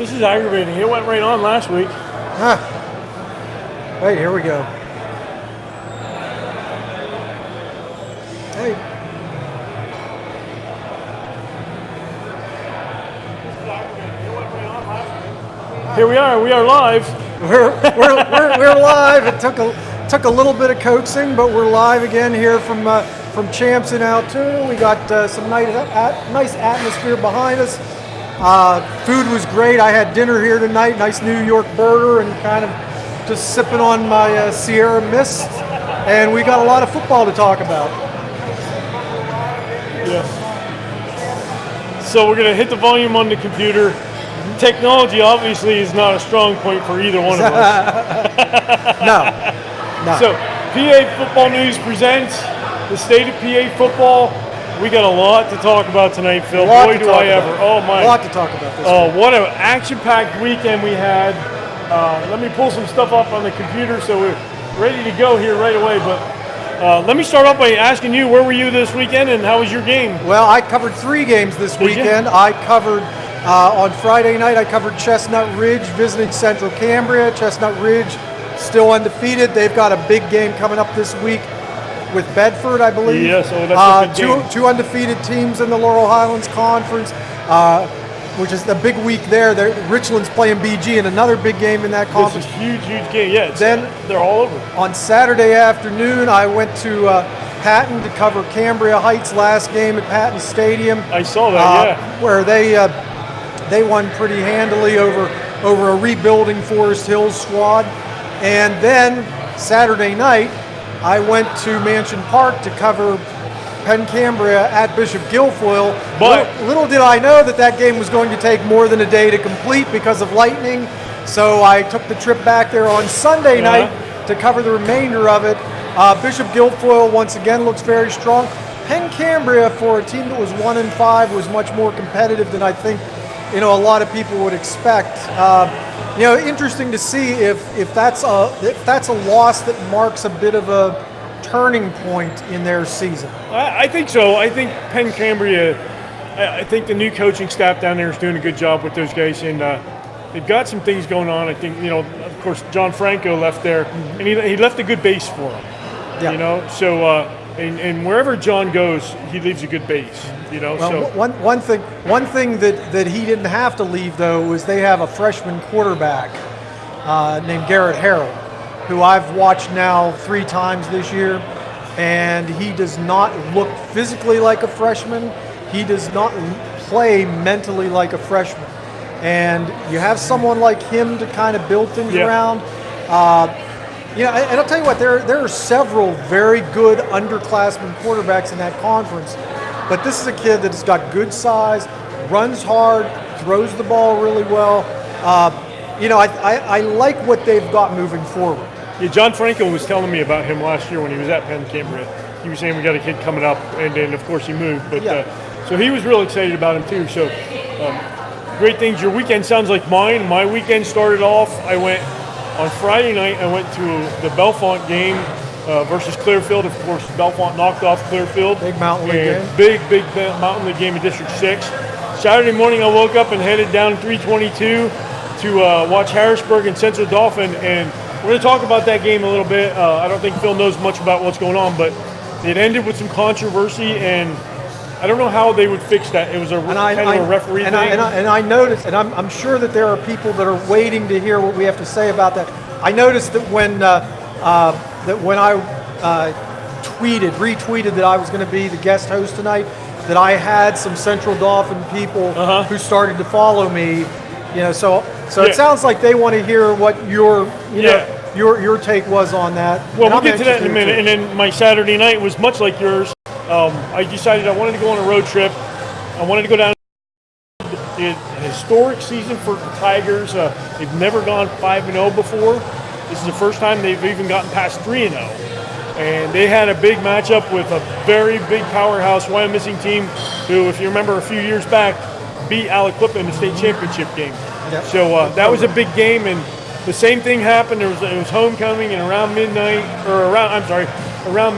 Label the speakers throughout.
Speaker 1: This is aggravating. It went right on last week.
Speaker 2: Huh. Wait, here we go. Hey.
Speaker 1: Here we are. We are live.
Speaker 2: We're live. It took a little bit of coaxing, but we're live again here from Champs in Altoona. We got some nice atmosphere behind us. Food was great. I had dinner here tonight. Nice New York burger and kind of just sipping on my Sierra Mist. And we got a lot of football to talk about.
Speaker 1: Yeah. So we're going to hit the volume on the computer. Technology obviously is not a strong point for either one of us.
Speaker 2: No.
Speaker 1: So PAFootball News presents the state of PA football. We got a lot to talk about tonight, Phil. Boy, do I ever. Oh, my.
Speaker 2: A lot to talk about this
Speaker 1: week. What an action-packed weekend we had. Let me pull some stuff up on the computer so we're ready to go here right away. But let me start off by asking you, where were you this weekend and how was your game?
Speaker 2: Well, I covered 3 games this weekend. I covered, on Friday night, I covered Chestnut Ridge visiting Central Cambria. Chestnut Ridge still undefeated. They've got a big game coming up this week with Bedford, I believe.
Speaker 1: Yes, that's a good game.
Speaker 2: Two undefeated teams in the Laurel Highlands Conference, which is the big week there. Richland's playing BG in another big game in that conference.
Speaker 1: This is a huge game. Yeah, they're all over.
Speaker 2: On Saturday afternoon, I went to Patton to cover Cambria Heights' last game at Patton Stadium.
Speaker 1: I saw that,
Speaker 2: where they won pretty handily over a rebuilding Forest Hills squad. And then Saturday night, I went to Mansion Park to cover Penn Cambria at Bishop Guilfoyle.
Speaker 1: But
Speaker 2: little did I know that game was going to take more than a day to complete because of lightning. So I took the trip back there on Sunday night to cover the remainder of it. Bishop Guilfoyle once again looks very strong. Penn Cambria, for a team that was 1-5, was much more competitive than I think a lot of people would expect. Interesting to see if that's a loss that marks a bit of a turning point in their season.
Speaker 1: I think so. I think Penn Cambria, I think the new coaching staff down there is doing a good job with those guys, and they've got some things going on. I think, of course, John Franco left there, and he left a good base for them.
Speaker 2: Yeah.
Speaker 1: So and wherever John goes, he leaves a good base.
Speaker 2: Well,
Speaker 1: so
Speaker 2: one thing that he didn't have to leave, though, was they have a freshman quarterback named Garrett Harrell, who I've watched now 3 times this year, and he does not look physically like a freshman. He does not play mentally like a freshman. And you have someone like him to kind of build things around. And I'll tell you what, there are several very good underclassmen quarterbacks in that conference, but this is a kid that has got good size, runs hard, throws the ball really well. I like what they've got moving forward.
Speaker 1: Yeah, John Franco was telling me about him last year when he was at Penn Cambria. He was saying we got a kid coming up, and then of course he moved. But so he was real excited about him too. So great things. Your weekend sounds like mine. My weekend started off. On Friday night, I went to the Bellefonte game versus Clearfield. Of course, Bellefonte knocked off Clearfield.
Speaker 2: Big Mountain League game.
Speaker 1: Big Mountain League game in District 6. Saturday morning, I woke up and headed down 322 to watch Harrisburg and Central Dauphin. And we're going to talk about that game a little bit. I don't think Phil knows much about what's going on, but it ended with some controversy, and I don't know how they would fix that. It was a kind of a referee thing.
Speaker 2: And I noticed, and I'm sure that there are people that are waiting to hear what we have to say about that. I noticed that when I retweeted that I was going to be the guest host tonight, that I had some Central Dauphin people who started to follow me. So it sounds like they want to hear what your take was on that.
Speaker 1: Well, we'll get to that in a minute. Too. And then my Saturday night was much like yours. I decided I wanted to go on a road trip. I wanted to go down a historic season for the Tigers. They've never gone 5-0 before. This is the first time they've even gotten past 3-0. And they had a big matchup with a very big powerhouse Wyomissing team who, if you remember a few years back, beat Aliquippa in the state championship game.
Speaker 2: Yep.
Speaker 1: So that was a big game, and the same thing happened. It was homecoming, and around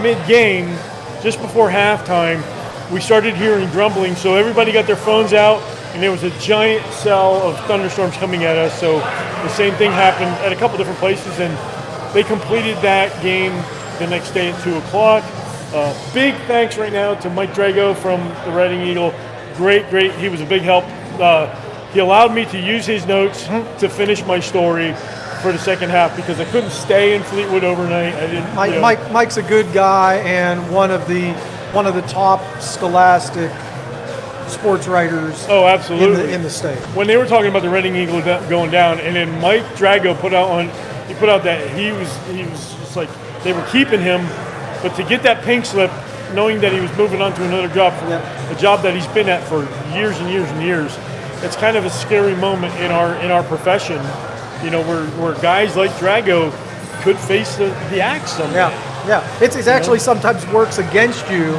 Speaker 1: mid-game, just before halftime, we started hearing grumbling. So everybody got their phones out, and there was a giant cell of thunderstorms coming at us. So the same thing happened at a couple different places, and they completed that game the next day at 2 o'clock. Big thanks right now to Mike Drago from the Reading Eagle. Great. He was a big help. He allowed me to use his notes to finish my story for the second half because I couldn't stay in Fleetwood overnight. I didn't.
Speaker 2: Mike's a good guy and one of the top scholastic sports writers.
Speaker 1: Oh, absolutely.
Speaker 2: in the state.
Speaker 1: When they were talking about the Reading Eagle going down, and then Mike Drago put out that he was just like they were keeping him, but to get that pink slip, knowing that he was moving on to another job, a job that he's been at for years and years and years, it's kind of a scary moment in our profession. You know, where guys like Drago could face the axe someday.
Speaker 2: Yeah. It's actually sometimes works against you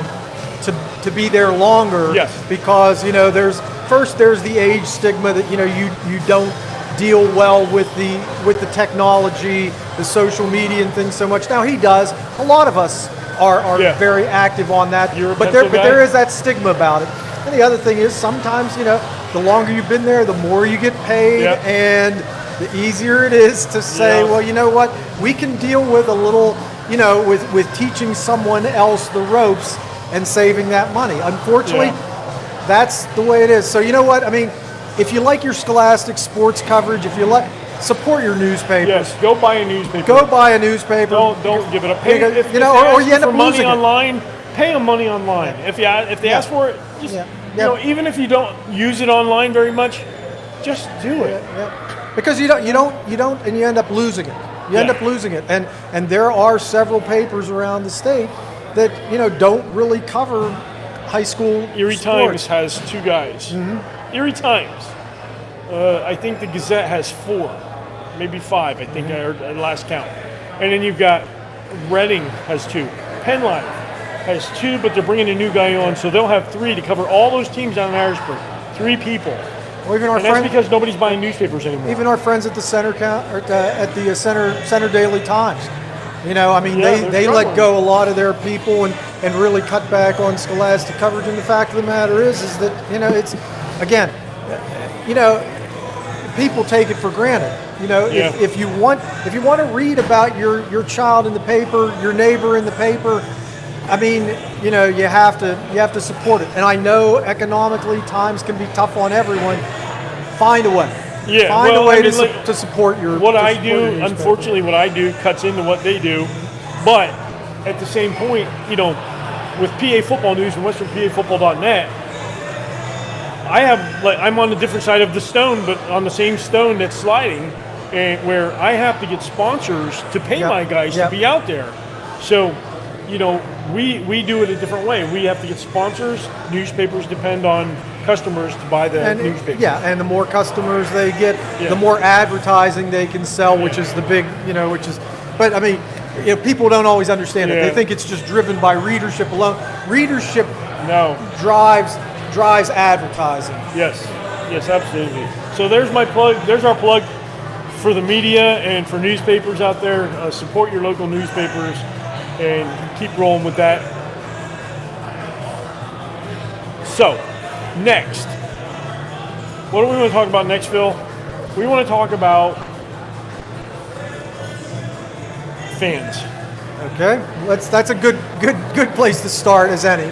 Speaker 2: to be there longer.
Speaker 1: Yes.
Speaker 2: Because there's the age stigma that you don't deal well with the technology, the social media and things so much. Now he does. A lot of us are very active on that. But there is that stigma about it. And the other thing is sometimes the longer you've been there, the more you get paid, and the easier it is to say, well, you know what, we can deal with a little, with teaching someone else the ropes and saving that money. Unfortunately, that's the way it is. So you know what, I mean, if you like your scholastic sports coverage, if you support your newspapers.
Speaker 1: Yes, go buy a newspaper.
Speaker 2: Don't
Speaker 1: give it up.
Speaker 2: If you end up losing
Speaker 1: online, pay them money online. If they ask for it, just, even if you don't use it online very much, just do it.
Speaker 2: Because you don't, and you end up losing it. You end up losing it, and there are several papers around the state that don't really cover high school.
Speaker 1: Erie
Speaker 2: sports.
Speaker 1: Times has 2 guys. Mm-hmm. Erie Times. I think the Gazette has 4, maybe 5. I think I heard at last count. And then you've got Reading has 2. Penn Live has 2, but they're bringing a new guy on, so they'll have 3 to cover all those teams down in Harrisburg. 3 people.
Speaker 2: Well, even
Speaker 1: that's because nobody's buying newspapers anymore.
Speaker 2: Even our friends at the Center Daily Times. They let go a lot of their people and really cut back on scholastic coverage. And the fact of the matter is that it's again, people take it for granted. If you want to read about your child in the paper, your neighbor in the paper, I mean, you have to support it. And I know economically times can be tough on everyone. Find a way. Find a way to support your.
Speaker 1: Unfortunately, what I do cuts into what they do, but at the same point, with PA Football News and WesternPAFootball.net, I'm on the different side of the stone, but on the same stone that's sliding, and where I have to get sponsors to pay my guys to be out there. So, we do it a different way. We have to get sponsors. Newspapers depend on customers to buy the newspaper.
Speaker 2: Yeah, and the more customers they get, the more advertising they can sell, which is the big, but I mean, people don't always understand it. They think it's just driven by readership alone. Readership drives advertising.
Speaker 1: Yes, absolutely. So there's my plug. There's our plug for the media and for newspapers out there. Support your local newspapers and keep rolling with that. So, next, what do we want to talk about next, Phil? We want to talk about fans.
Speaker 2: Okay, that's a good place to start as any.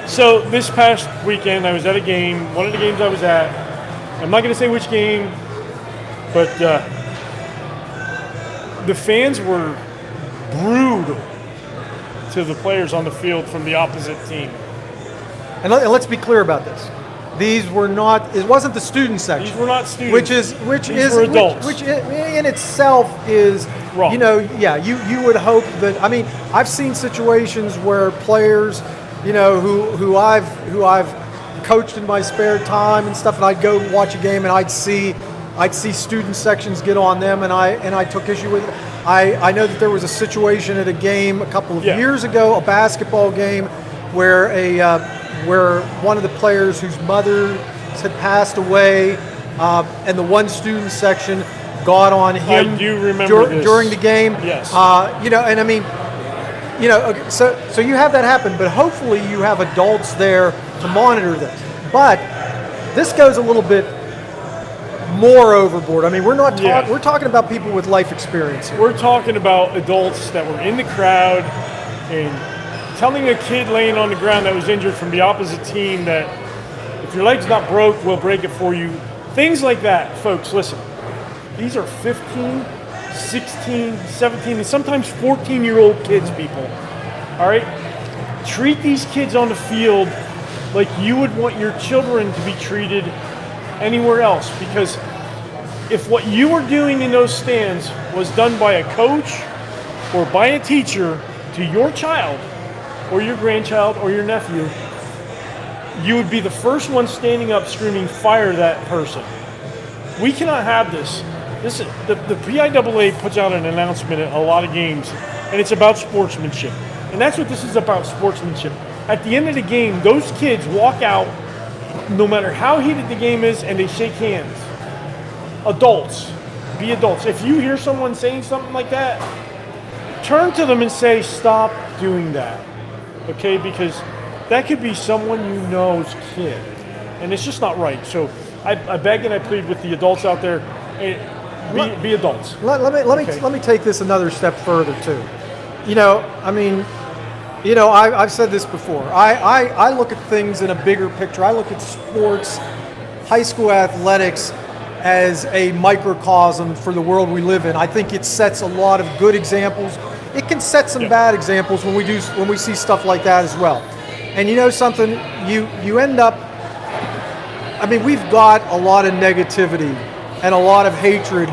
Speaker 1: So this past weekend, I was at a game. One of the games I was at. I'm not going to say which game, but the fans were brutal to the players on the field from the opposite team.
Speaker 2: And let's be clear about this. These were not. It wasn't the student section.
Speaker 1: These were not students.
Speaker 2: Which
Speaker 1: These were adults.
Speaker 2: Which in itself is
Speaker 1: wrong.
Speaker 2: You would hope that. I mean, I've seen situations where players, who I've coached in my spare time and stuff, and I'd go watch a game and I'd see student sections get on them, and I took issue with it. I know that there was a situation at a game a couple of years ago, a basketball game, where where one of the players whose mother had passed away, and the one student section got on him.
Speaker 1: I do remember this.
Speaker 2: During the game.
Speaker 1: Yes.
Speaker 2: And I mean, so you have that happen, but hopefully you have adults there to monitor this. But this goes a little bit more overboard. I mean, we're talking about people with life experience here.
Speaker 1: We're talking about adults that were in the crowd and telling a kid laying on the ground that was injured from the opposite team that if your leg's not broke, we'll break it for you. Things like that, folks, listen. These are 15, 16, 17, and sometimes 14-year-old kids, people. All right? Treat these kids on the field like you would want your children to be treated anywhere else, because if what you were doing in those stands was done by a coach or by a teacher to your child or your grandchild or your nephew, you would be the first one standing up screaming, fire that person. We cannot have this. The PIAA puts out an announcement at a lot of games, and it's about sportsmanship. And that's what this is about, sportsmanship. At the end of the game, those kids walk out, no matter how heated the game is, and they shake hands. Adults, be adults. If you hear someone saying something like that, turn to them and say, stop doing that, okay? Because that could be someone you know's kid, and it's just not right. So I beg and I plead with the adults out there, be adults.
Speaker 2: Let me take this another step further too. I've said this before. I look at things in a bigger picture. I look at sports, high school athletics, as a microcosm for the world we live in. I think it sets a lot of good examples. It can set some bad examples when we see stuff like that as well. And you know something, you end up, we've got a lot of negativity and a lot of hatred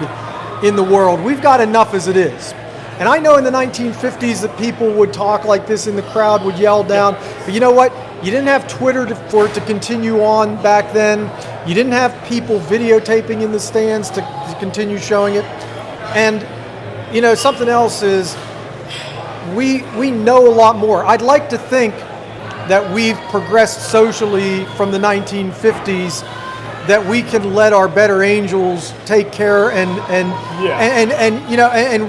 Speaker 2: in the world. We've got enough as it is. And I know in the 1950s that people would talk like this in the crowd, would yell down. But you know what? You didn't have Twitter for it to continue on back then. You didn't have people videotaping in the stands to continue showing it. And, something else is we know a lot more. I'd like to think that we've progressed socially from the 1950s, that we can let our better angels take care and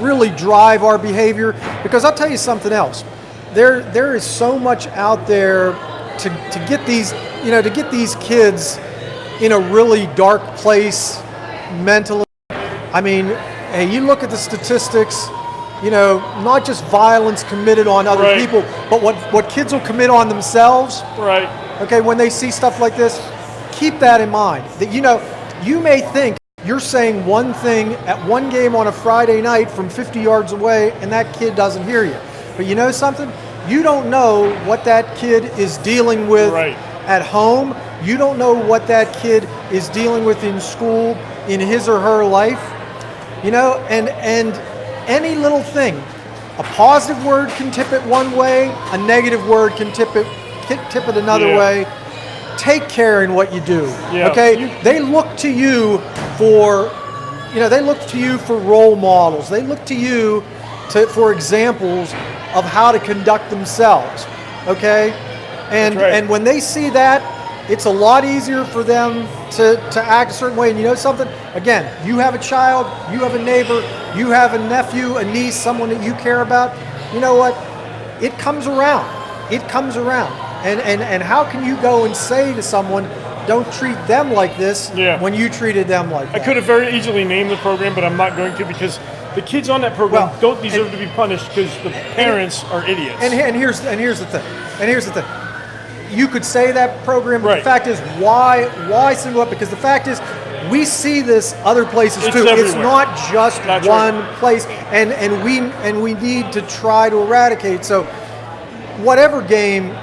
Speaker 2: really drive our behavior. Because I'll tell you something else. There is so much out there to get these kids in a really dark place mentally. You look at the statistics. Not just violence committed on other people, but what kids will commit on themselves.
Speaker 1: Right.
Speaker 2: Okay, when they see stuff like this, keep that in mind. That you may think you're saying one thing at one game on a Friday night from 50 yards away, and that kid doesn't hear you. But you know something? You don't know what that kid is dealing with at home. You don't know what that kid is dealing with in school, in his or her life. And any little thing, a positive word can tip it one way, a negative word can tip it another way. Take care in what you do. Okay? They look to you for role models. They look to you for examples of how to conduct themselves. Okay? And when they see that, it's a lot easier for them to act a certain way. And you know something? Again, you have a child, you have a neighbor, you have a nephew, a niece, someone that you care about. You know what? It comes around. It comes around. And how can you go and say to someone, don't treat them like this when you treated them like that?
Speaker 1: I could have very easily named the program, but I'm not going to, because the kids on that program don't deserve to be punished because the parents are idiots.
Speaker 2: And here's the thing. You could say that program, but the fact is, why single up? Because the fact is, we see this other places too.
Speaker 1: Everywhere.
Speaker 2: It's not just one place, and we need to try to eradicate. So, whatever game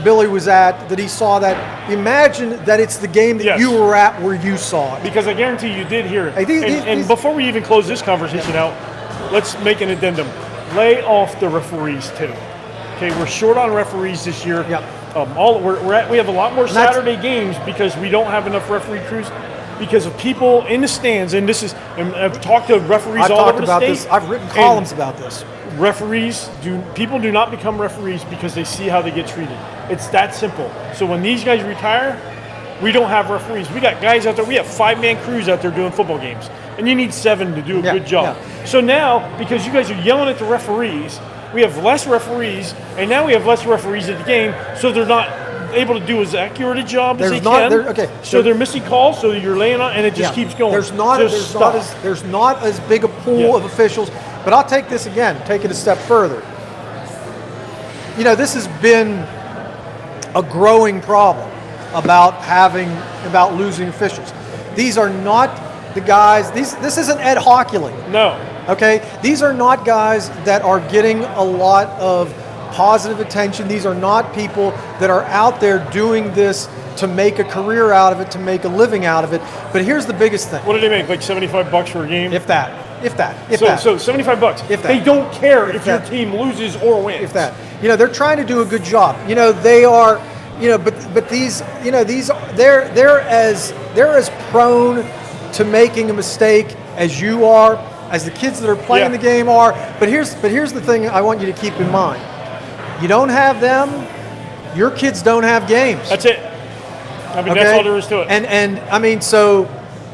Speaker 2: Billy was at, that he saw that, imagine that it's the game that you were at where you saw it.
Speaker 1: Because I guarantee you did hear it. And before we even close this conversation out, let's make an addendum. Lay off the referees too. Okay, we're short on referees this year. We have a lot more Saturday games because we don't have enough referee crews because of people in the stands. And I've talked to referees all over the state.
Speaker 2: I've written columns about this.
Speaker 1: People do not become referees because they see how they get treated. It's that simple. So when these guys retire, we don't have referees. We got guys out there. We have 5-man crews out there doing football games, and you need 7 to do a good job. So now, because you guys are yelling at the referees, we have less referees, and now we have less referees at the game, so they're not able to do as accurate a job as they
Speaker 2: There's not-
Speaker 1: can.
Speaker 2: there- okay,
Speaker 1: So they're missing calls, so you're laying on, and it just keeps going.
Speaker 2: There's not as big a pool of officials. But I'll take this again, take it a step further. You know, this has been a growing problem about losing officials. These are not the guys. This isn't Ed Hockley.
Speaker 1: No.
Speaker 2: Okay, these are not guys that are getting a lot of positive attention. These are not people that are out there doing this to make a career out of it, to make a living out of it. But here's the biggest thing.
Speaker 1: What do they make? Like $75 for a game?
Speaker 2: If that.
Speaker 1: So $75.
Speaker 2: If that.
Speaker 1: They don't care if your
Speaker 2: that.
Speaker 1: team loses or wins.
Speaker 2: If that. You know, they're trying to do a good job. You know, they are. You know, but these. You know, they're as prone to making a mistake as you are, as the kids that are playing the game are. But here's the thing I want you to keep in mind. You don't have them, your kids don't have games.
Speaker 1: That's it. I mean, that's all there is to it.
Speaker 2: And I mean, so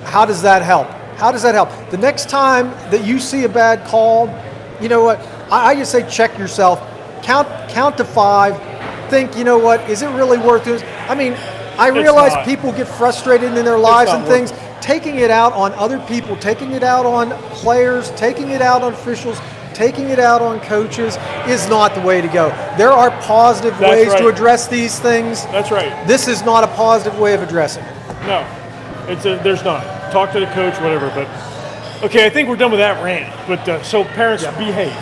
Speaker 2: how does that help? How does that help? The next time that you see a bad call, you know what? I just say check yourself, count to 5, think, you know what, is it really worth it? I mean, I realize people get frustrated in their lives and things. Taking it out on other people, taking it out on players, taking it out on officials, taking it out on coaches is not the way to go. There are positive ways to address these things.
Speaker 1: That's right.
Speaker 2: This is not a positive way of addressing it.
Speaker 1: No, there's not. Talk to the coach, whatever. But okay, I think we're done with that rant. But so parents, behave.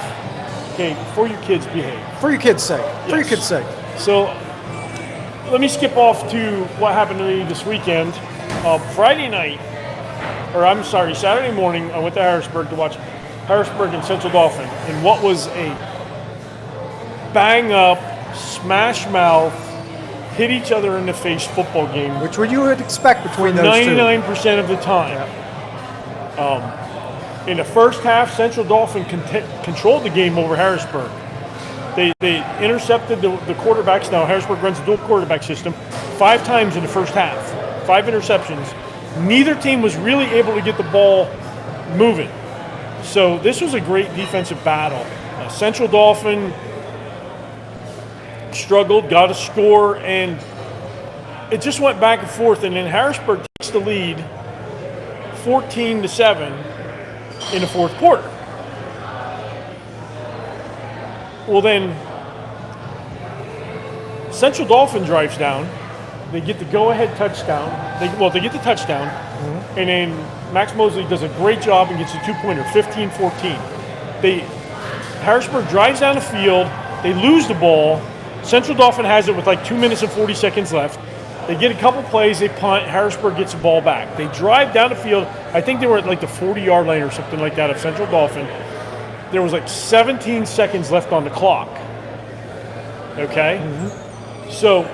Speaker 1: Okay, for your kids, behave.
Speaker 2: For your kids' sake. For your kids' sake.
Speaker 1: So let me skip off to what happened to me this weekend. Saturday morning, I went to Harrisburg to watch Harrisburg and Central Dauphin in what was a bang-up, smash-mouth, hit each other in the face football game.
Speaker 2: Which would you would expect between those
Speaker 1: 99% of the time. In the first half, Central Dauphin controlled the game over Harrisburg. They intercepted the quarterbacks. Now, Harrisburg runs a dual quarterback system 5 times in the first half. 5 interceptions. Neither team was really able to get the ball moving. So this was a great defensive battle. Central Dauphin struggled, got a score, and it just went back and forth. And then Harrisburg takes the lead 14-7 in the fourth quarter. Well, then Central Dauphin drives down. They get the go-ahead touchdown. They get the touchdown, and then Max Mosley does a great job and gets a 2-pointer, 15-14. Harrisburg drives down the field. They lose the ball. Central Dauphin has it with like 2 minutes and 40 seconds left. They get a couple plays. They punt. Harrisburg gets the ball back. They drive down the field. I think they were at like the 40-yard line or something like that of Central Dauphin. There was like 17 seconds left on the clock. Okay? So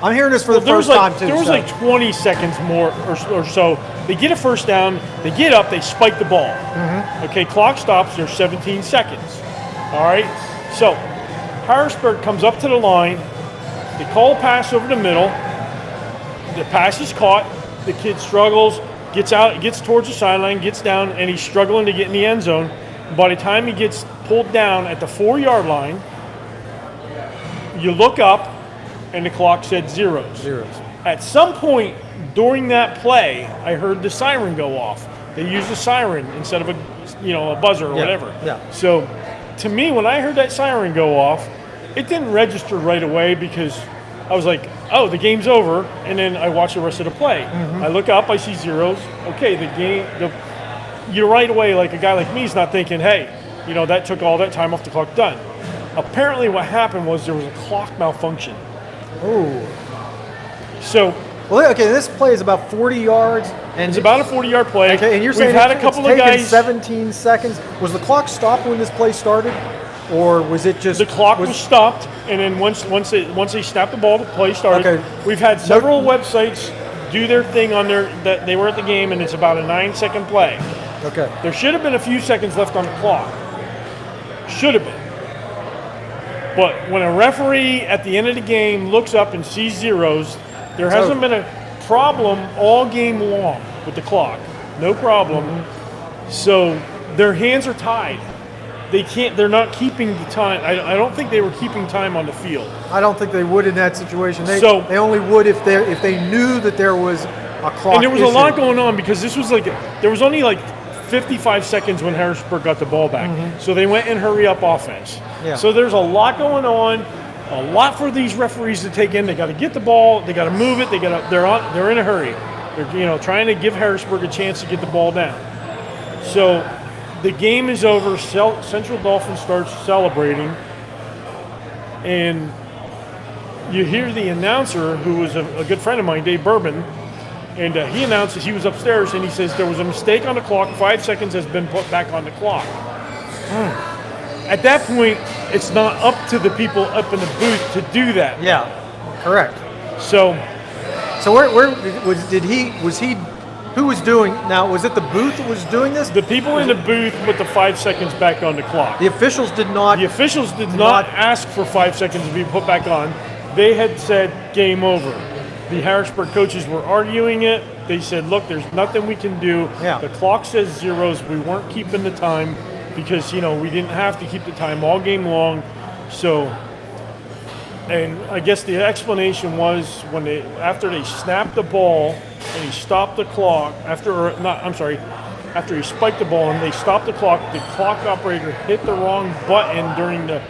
Speaker 2: I'm hearing this for the first time, too.
Speaker 1: There was like 20 seconds more or so. They get a first down. They get up. They spike the ball. Okay, clock stops. There's 17 seconds. All right? So Harrisburg comes up to the line. They call a pass over the middle. The pass is caught. The kid struggles, gets out, gets towards the sideline, gets down, and he's struggling to get in the end zone. By the time he gets pulled down at the 4-yard line, you look up, and the clock said zeros. At some point during that play, I heard the siren go off. They used a siren instead of a buzzer or whatever.
Speaker 2: Yeah.
Speaker 1: So to me, when I heard that siren go off, it didn't register right away because I was like, oh, the game's over, and then I watch the rest of the play. I look up, I see zeros. Okay, you're right away, like a guy like me is not thinking, hey, that took all that time off the clock, done. Apparently what happened was there was a clock malfunction.
Speaker 2: Oh.
Speaker 1: So.
Speaker 2: Well, okay, this play is about 40 yards. And
Speaker 1: it's about a 40-yard play.
Speaker 2: Okay, and you're saying
Speaker 1: we've had a couple of guys.
Speaker 2: 17 seconds. Was the clock stopped when this play started? Or was it just.
Speaker 1: The clock was stopped, and then once they snapped the ball, the play started.
Speaker 2: Okay.
Speaker 1: We've had several websites do their thing on that they were at the game, and it's about a 9-second play.
Speaker 2: Okay.
Speaker 1: There should have been a few seconds left on the clock. Should have been. But when a referee at the end of the game looks up and sees zeros, there hasn't been a problem all game long with the clock. No problem. So their hands are tied. they can't. They're not keeping the time. I don't think they were keeping time on the field.
Speaker 2: I don't think they would in that situation. They
Speaker 1: So-
Speaker 2: only would if they knew that there was a clock
Speaker 1: And there was
Speaker 2: issue.
Speaker 1: a lot going on because this was there was only 55 seconds when Harrisburg got the ball back. So they went in hurry up offense.
Speaker 2: Yeah.
Speaker 1: So there's a lot going on, a lot for these referees to take in. They got to get the ball, they got to move it, they're in a hurry. They're trying to give Harrisburg a chance to get the ball down. So the game is over. Central Dauphin starts celebrating, and you hear the announcer, who was a good friend of mine, Dave Bourbon, and he announced that he was upstairs, and he says there was a mistake on the clock. 5 seconds has been put back on the clock. At that point, it's not up to the people up in the booth to do that.
Speaker 2: Yeah, correct.
Speaker 1: So
Speaker 2: where was he? Who was doing? Now, was it the booth that was doing this?
Speaker 1: the people in the booth put the 5 seconds back on the clock.
Speaker 2: The officials did not.
Speaker 1: The officials did not ask for 5 seconds to be put back on. They had said game over. The Harrisburg coaches were arguing it. They said, look, there's nothing we can do.
Speaker 2: Yeah.
Speaker 1: The clock says zeros. We weren't keeping the time because, we didn't have to keep the time all game long. So, and I guess the explanation was after they snapped the ball and he stopped the clock, after he spiked the ball and they stopped the clock operator hit the wrong button during the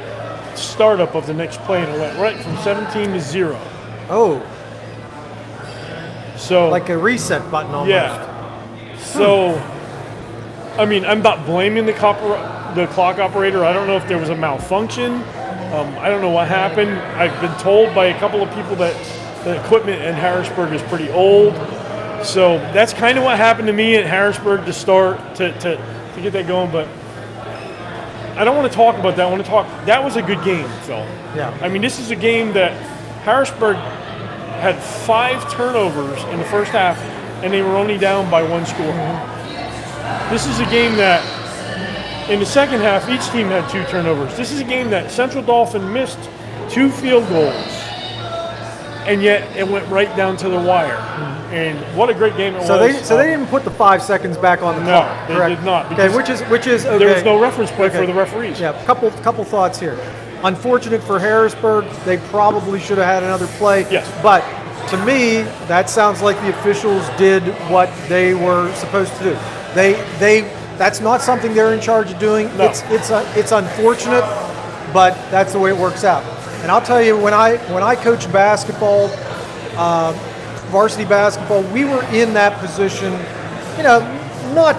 Speaker 1: startup of the next play, and it went right from 17 to 0.
Speaker 2: Oh,
Speaker 1: so
Speaker 2: like a reset button almost.
Speaker 1: yeah. So, I mean, I'm not blaming the clock operator. I don't know if there was a malfunction. I don't know what happened. I've been told by a couple of people that the equipment in Harrisburg is pretty old. So that's kind of what happened to me at Harrisburg to start to get that going. But I don't want to talk about that. I want to talk. That was a good game, Phil.
Speaker 2: Yeah.
Speaker 1: I mean, this is a game that Harrisburg had 5 turnovers in the first half, and they were only down by 1 score. This is a game that, in the second half, each team had 2 turnovers. This is a game that Central Dauphin missed 2 field goals, and yet it went right down to the wire. And what a great game it was.
Speaker 2: So they didn't put the 5 seconds back on the
Speaker 1: No,
Speaker 2: clock.
Speaker 1: they
Speaker 2: correct?
Speaker 1: did not,
Speaker 2: Okay,
Speaker 1: because
Speaker 2: which is okay.
Speaker 1: there was no reference play
Speaker 2: Okay.
Speaker 1: for the referees.
Speaker 2: Yeah, couple thoughts here. Unfortunate for Harrisburg, they probably should have had another play.
Speaker 1: Yes.
Speaker 2: But to me, that sounds like the officials did what they were supposed to do. That's not something they're in charge of doing.
Speaker 1: No.
Speaker 2: It's unfortunate, but that's the way it works out. And I'll tell you, when I coached basketball, varsity basketball, we were in that position. Not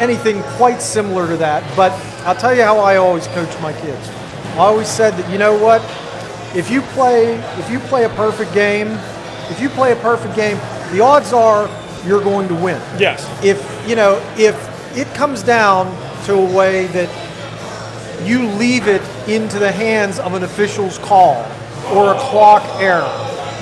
Speaker 2: anything quite similar to that, but I'll tell you how I always coached my kids. I always said that, you know what, if you play a perfect game, the odds are you're going to win.
Speaker 1: Yes.
Speaker 2: If it comes down to a way that you leave it into the hands of an official's call or a clock error,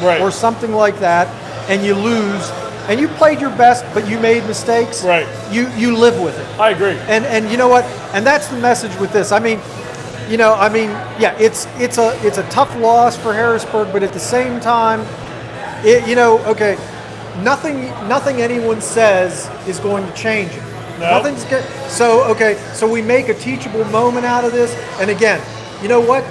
Speaker 1: Right.
Speaker 2: or something like that, and you lose, and you played your best, but you made mistakes,
Speaker 1: Right.
Speaker 2: You live with it.
Speaker 1: I agree.
Speaker 2: And you know what? And that's the message with this. I mean, yeah, it's a tough loss for Harrisburg, but at the same time, okay, nothing anyone says is going to change it.
Speaker 1: No.
Speaker 2: Nothing's good. So we make a teachable moment out of this. And again, you know what?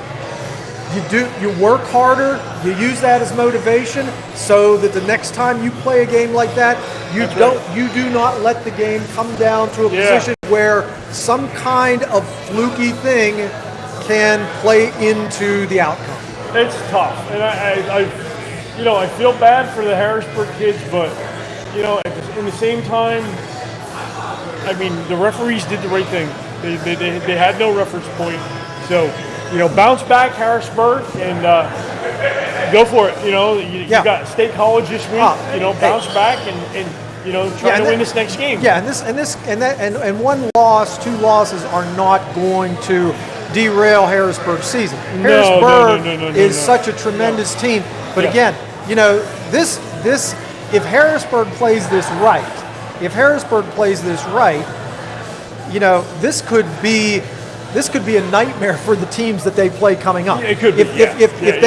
Speaker 2: You work harder. You use that as motivation, so that the next time you play a game like that, you do not let the game come down to a position where some kind of fluky thing can play into the outcome.
Speaker 1: It's tough, and I feel bad for the Harrisburg kids, but in the same time, I mean, the referees did the right thing. They had no reference point, so bounce back, Harrisburg, and go for it. You got State College this week. Bounce back and try to win this next game.
Speaker 2: Yeah, and one loss, 2 losses are not going to derail Harrisburg's season. Harrisburg is such a tremendous team, but again, this if Harrisburg plays this right, this could be a nightmare for the teams that they play coming up.
Speaker 1: It could be.
Speaker 2: If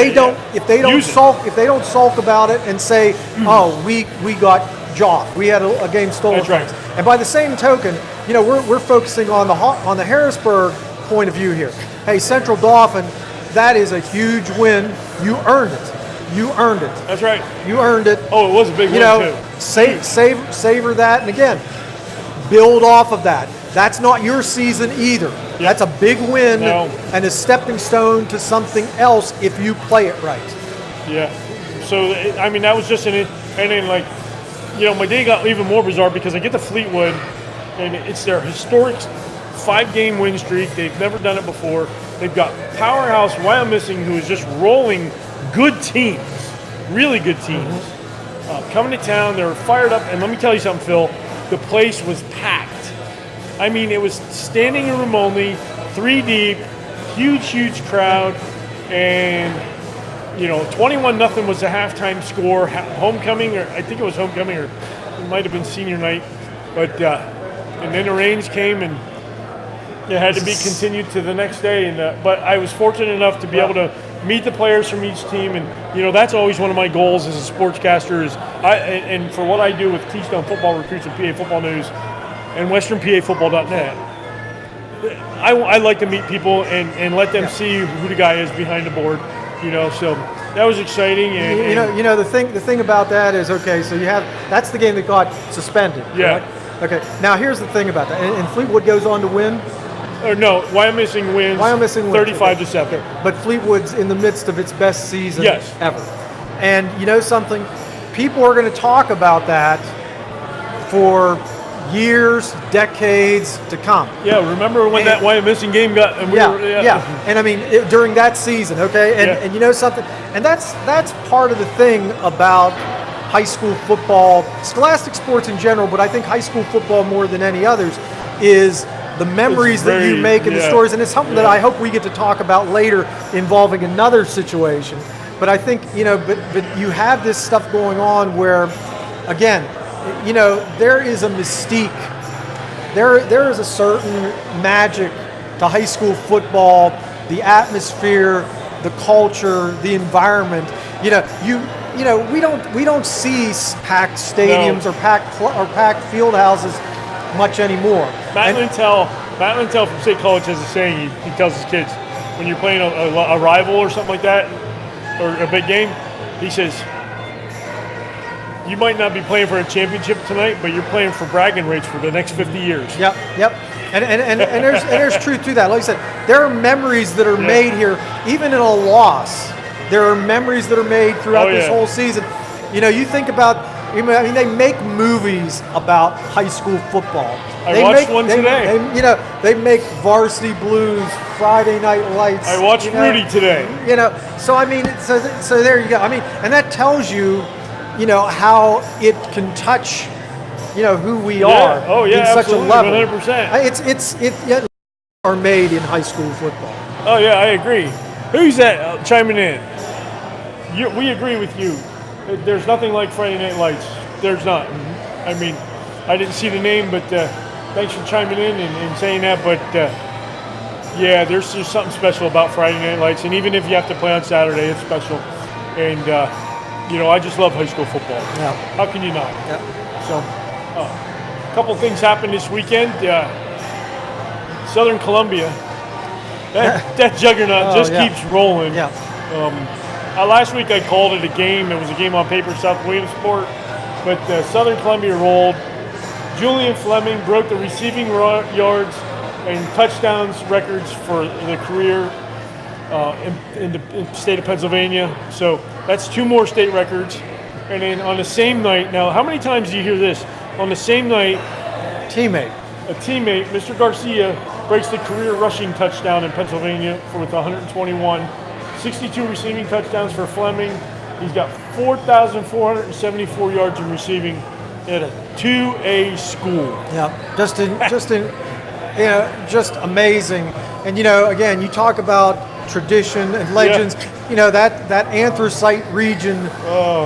Speaker 2: they don't sulk about it and say, "Oh, we got jobbed. We had a game stolen."
Speaker 1: That's right.
Speaker 2: And by the same token, we're focusing on the Harrisburg point of view here. Hey, Central Dauphin, that is a huge win. You earned it. You earned it.
Speaker 1: That's right.
Speaker 2: You earned it.
Speaker 1: Oh, it was a big win, too.
Speaker 2: Savor that, and again, build off of that. That's not your season either.
Speaker 1: Yep.
Speaker 2: That's a big win and a stepping stone to something else if you play it right.
Speaker 1: Yeah. So, I mean, that was just and then, like, you know, my day got even more bizarre because I get to Fleetwood, and it's their historic 5-game win streak. They've never done it before. They've got powerhouse Wyomissing, who is just rolling good teams, really good teams, coming to town. They're fired up, and let me tell you something, Phil. The place was packed. I mean, it was standing room only, 3 deep, huge crowd, and 21-0 was the halftime score. Homecoming, or I think it was homecoming, or it might have been senior night. But and then the rains came, and it had to be continued to the next day. And but I was fortunate enough to be able to meet the players from each team, and that's always one of my goals as a sportscaster. And for what I do with Keystone Football Recruits and PA Football News and WesternPAFootball.net, I like to meet people and let them see who the guy is behind the board. So that was exciting. And
Speaker 2: the thing about that is, okay, so that's the game that got suspended.
Speaker 1: Yeah.
Speaker 2: Correct? Okay. Now here's the thing about that, and Fleetwood goes on to win.
Speaker 1: Or no, Wyomissing wins. 35-7.
Speaker 2: Okay. But Fleetwood's in the midst of its best season ever. And you know something? People are going to talk about that for years, decades to come.
Speaker 1: Yeah, remember when that Wyomissing game got? And
Speaker 2: And I mean, during that season, okay? And you know something? And that's part of the thing about high school football, scholastic sports in general, but I think high school football more than any others is the memories that you make and the stories. And it's something that I hope we get to talk about later involving another situation. But I think, but you have this stuff going on where, again, there is a mystique. There is a certain magic to high school football, the atmosphere, the culture, the environment. We don't see packed stadiums or packed field houses much anymore.
Speaker 1: Matt Lintel from State College has a saying. He tells his kids when you're playing a rival or something like that, or a big game, he says, you might not be playing for a championship tonight, but you're playing for bragging rights for the next 50 years.
Speaker 2: Yep. And there's truth to that. Like I said, there are memories that are made here, even in a loss. There are memories that are made throughout this whole season. You think about, they make movies about high school football.
Speaker 1: I watched one today.
Speaker 2: They make Varsity Blues, Friday Night Lights.
Speaker 1: I watched Rudy today.
Speaker 2: So I mean, so there you go. I mean, and that tells you, how it can touch, who we are.
Speaker 1: Oh yeah,
Speaker 2: in such a level.
Speaker 1: 100%.
Speaker 2: It's are made in high school football.
Speaker 1: Oh yeah, I agree. Who's that chiming in? We agree with you. There's nothing like Friday Night Lights. There's not. I mean, I didn't see the name, but thanks for chiming in and saying that. But there's just something special about Friday Night Lights, and even if you have to play on Saturday, it's special. And I just love high school football.
Speaker 2: Yeah.
Speaker 1: How can you not?
Speaker 2: Yeah.
Speaker 1: So, a couple things happened this weekend. Southern Columbia, that juggernaut keeps rolling.
Speaker 2: Yeah.
Speaker 1: Last week I called it a game. It was a game on paper, South Williamsport. But Southern Columbia rolled. Julian Fleming broke the receiving yards and touchdowns records for the career in the state of Pennsylvania. So that's 2 more state records. And then on the same night, now how many times do you hear this? On the same night, a teammate, Mr. Garcia, breaks the career rushing touchdown in Pennsylvania with 121. 62 receiving touchdowns for Fleming. He's got 4,474 yards in receiving at a 2A school.
Speaker 2: Yeah, just amazing. And again, you talk about tradition and legends. That anthracite region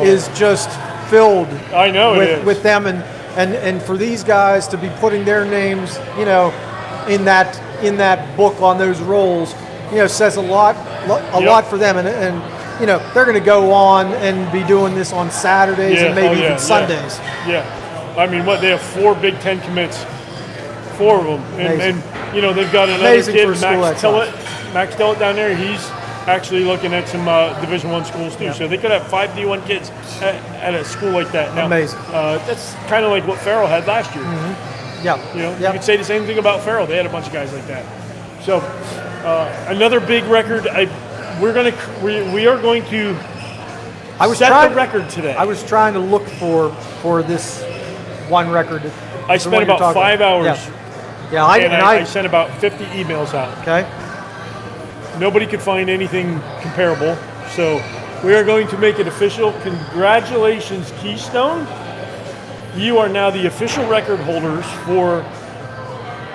Speaker 2: is just filled.
Speaker 1: I know
Speaker 2: with them, and for these guys to be putting their names, in that book on those rolls, says a lot for them, and they're going to go on and be doing this on Saturdays and maybe even Sundays.
Speaker 1: Yeah. I mean, they have 4 Big Ten commits, 4 of them, and they've got another
Speaker 2: Amazing
Speaker 1: kid,
Speaker 2: for a school that
Speaker 1: Max Tillett down there. He's actually looking at some Division I schools too.
Speaker 2: Yeah.
Speaker 1: So they could have 5 D1 kids at a school like that. Now,
Speaker 2: Amazing.
Speaker 1: That's kind of like what Farrell had last year.
Speaker 2: Yeah.
Speaker 1: You could say the same thing about Farrell. They had a bunch of guys like that. So another big record. We are going to set the record today.
Speaker 2: I was trying to look for this one record.
Speaker 1: I spent about 5 hours.
Speaker 2: Yeah,
Speaker 1: I sent about 50 emails out.
Speaker 2: Okay.
Speaker 1: Nobody could find anything comparable. So we are going to make it official. Congratulations, Keystone. You are now the official record holders for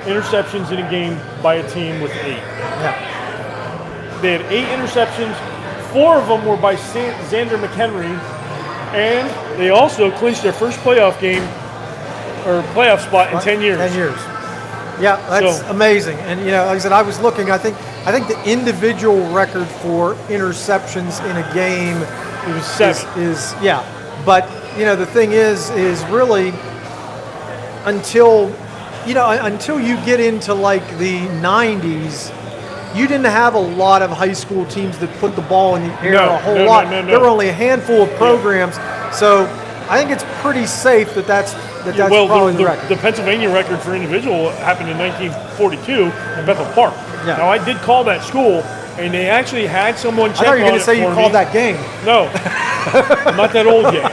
Speaker 1: interceptions in a game by a team with 8.
Speaker 2: Yeah.
Speaker 1: They had 8 interceptions. 4 of them were by Xander McHenry. And they also clinched their first playoff game or playoff spot in 10 years.
Speaker 2: 10 years. Yeah, that's amazing. And like I said, I was looking. I think the individual record for interceptions in a game
Speaker 1: it was 7.
Speaker 2: Is but the thing is really until you get into like the 90s, you didn't have a lot of high school teams that put the ball in the air a whole lot. There were only a handful of programs, so I think it's pretty safe that's probably the record.
Speaker 1: The Pennsylvania record for individual happened in 1942 in Bethel Park.
Speaker 2: Yeah.
Speaker 1: Now, I did call that school, and they actually had someone check on it.
Speaker 2: I thought you were going to say you called that game.
Speaker 1: No, I'm not that old yet.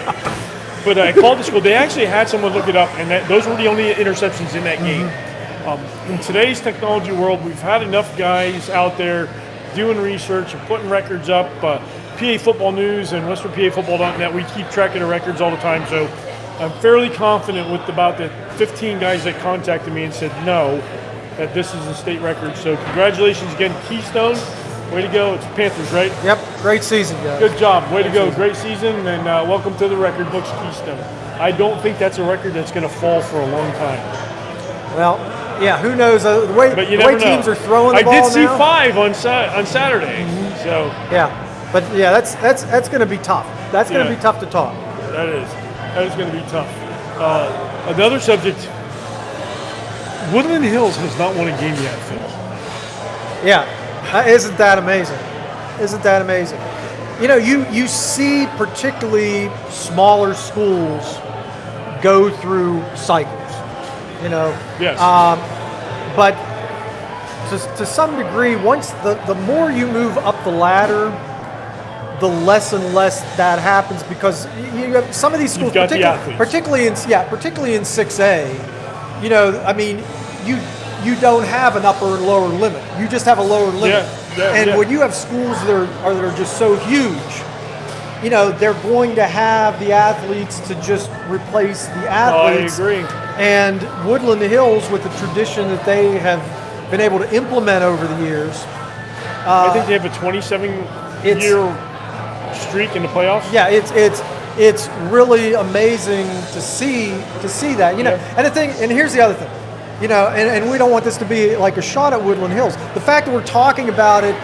Speaker 1: But I called the school. They actually had someone look it up, and those were the only interceptions in that game. In today's technology world, we've had enough guys out there doing research and putting records up. PA Football News and WesternPAFootball.net, we keep track of the records all the time. So I'm fairly confident with about the 15 guys that contacted me and said no, that this is a state record. So congratulations again, Keystone. Way to go. It's Panthers, right?
Speaker 2: Yep. Great season, guys.
Speaker 1: Good job. Way to go. Great season, and welcome to the record books, Keystone. I don't think that's a record that's going to fall for a long time.
Speaker 2: Well, yeah, who knows? The way teams are throwing the ball now.
Speaker 1: I did see 5 on Saturday. So
Speaker 2: yeah. But that's going to be tough. That's going to be tough to talk.
Speaker 1: That is going to be tough. Another subject. Woodland Hills has not won a game yet, Phil.
Speaker 2: Yeah. Isn't that amazing? Isn't that amazing? You see particularly smaller schools go through cycles.
Speaker 1: Yes.
Speaker 2: But to some degree, once the more you move up the ladder, the less and less that happens because you have some of these schools, particularly in 6A. You don't have an upper and lower limit. You just have a lower limit. When you have schools that are just so huge, they're going to have the athletes to just replace the athletes.
Speaker 1: I agree.
Speaker 2: And Woodland Hills, with the tradition that they have been able to implement over the years,
Speaker 1: I think they have a 27-year streak in the playoffs.
Speaker 2: Yeah, it's really amazing to see that. And here's the other thing. And we don't want this to be like a shot at Woodland Hills. The fact that we're talking about it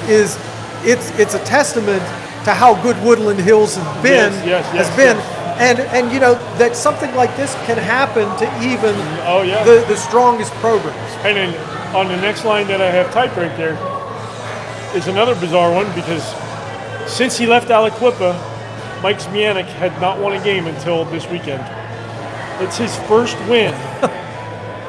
Speaker 2: is it's a testament to how good Woodland Hills has been. And that something like this can happen to even the strongest programs.
Speaker 1: And then on the next line that I have typed right there is another bizarre one because since he left Aliquippa, Mike Zmianek had not won a game until this weekend. It's his first win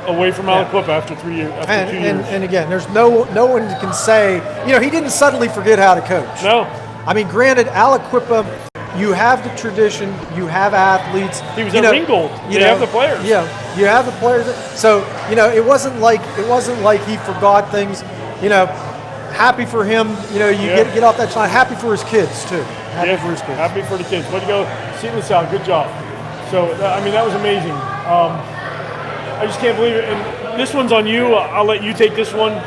Speaker 1: away from Aliquippa after 2 years.
Speaker 2: And again, there's no one that can say, he didn't suddenly forget how to coach.
Speaker 1: No.
Speaker 2: I mean, granted, Aliquippa, you have the tradition, you have athletes.
Speaker 1: He was at Ringgold. You have the players.
Speaker 2: Yeah, you have the players. So, it wasn't like he forgot things. Happy for him. Get off that line. Happy for his kids too. Happy for his kids.
Speaker 1: Happy for the kids. Way to go, Seton LaSalle. Good job. So, that was amazing. I just can't believe it. And this one's on you. I'll let you take this one.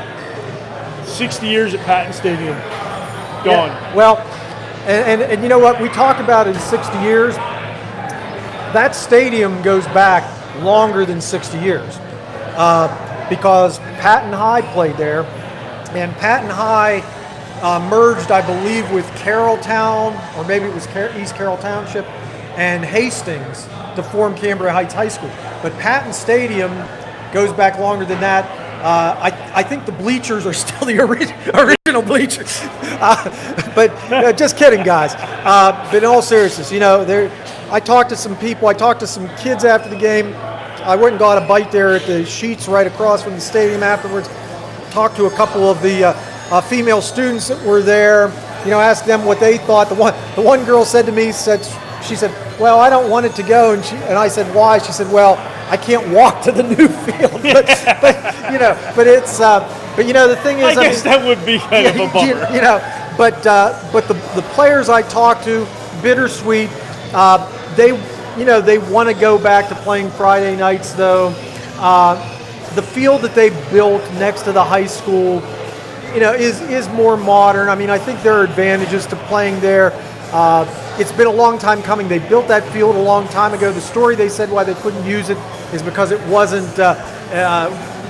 Speaker 1: 60 years at Patton Stadium. Gone.
Speaker 2: Yeah, well, and you know what? We talked about it in 60 years. That stadium goes back longer than 60 years because Patton High played there. And Patton High merged, I believe, with Carrolltown, or maybe it was East Carroll Township, and Hastings to form Cambria Heights High School. But Patton Stadium goes back longer than that. I think the bleachers are still the original bleachers. But just kidding, guys. But in all seriousness, I talked to some people. I talked to some kids after the game. I went and got a bite there at the Sheets right across from the stadium afterwards. Talked to a couple of the female students that were there. Asked them what they thought. The one girl said to me, she said, "Well, I don't want it to go," and I said, "Why?" She said, "Well, I can't walk to the new field." but the thing is,
Speaker 1: I guess that would be kind of a bummer.
Speaker 2: But the players I talked to, bittersweet. They want to go back to playing Friday nights though. The field that they built next to the high school, is more modern. I mean, I think there are advantages to playing there. It's been a long time coming. They built that field a long time ago. The story they said why they couldn't use it is because it wasn't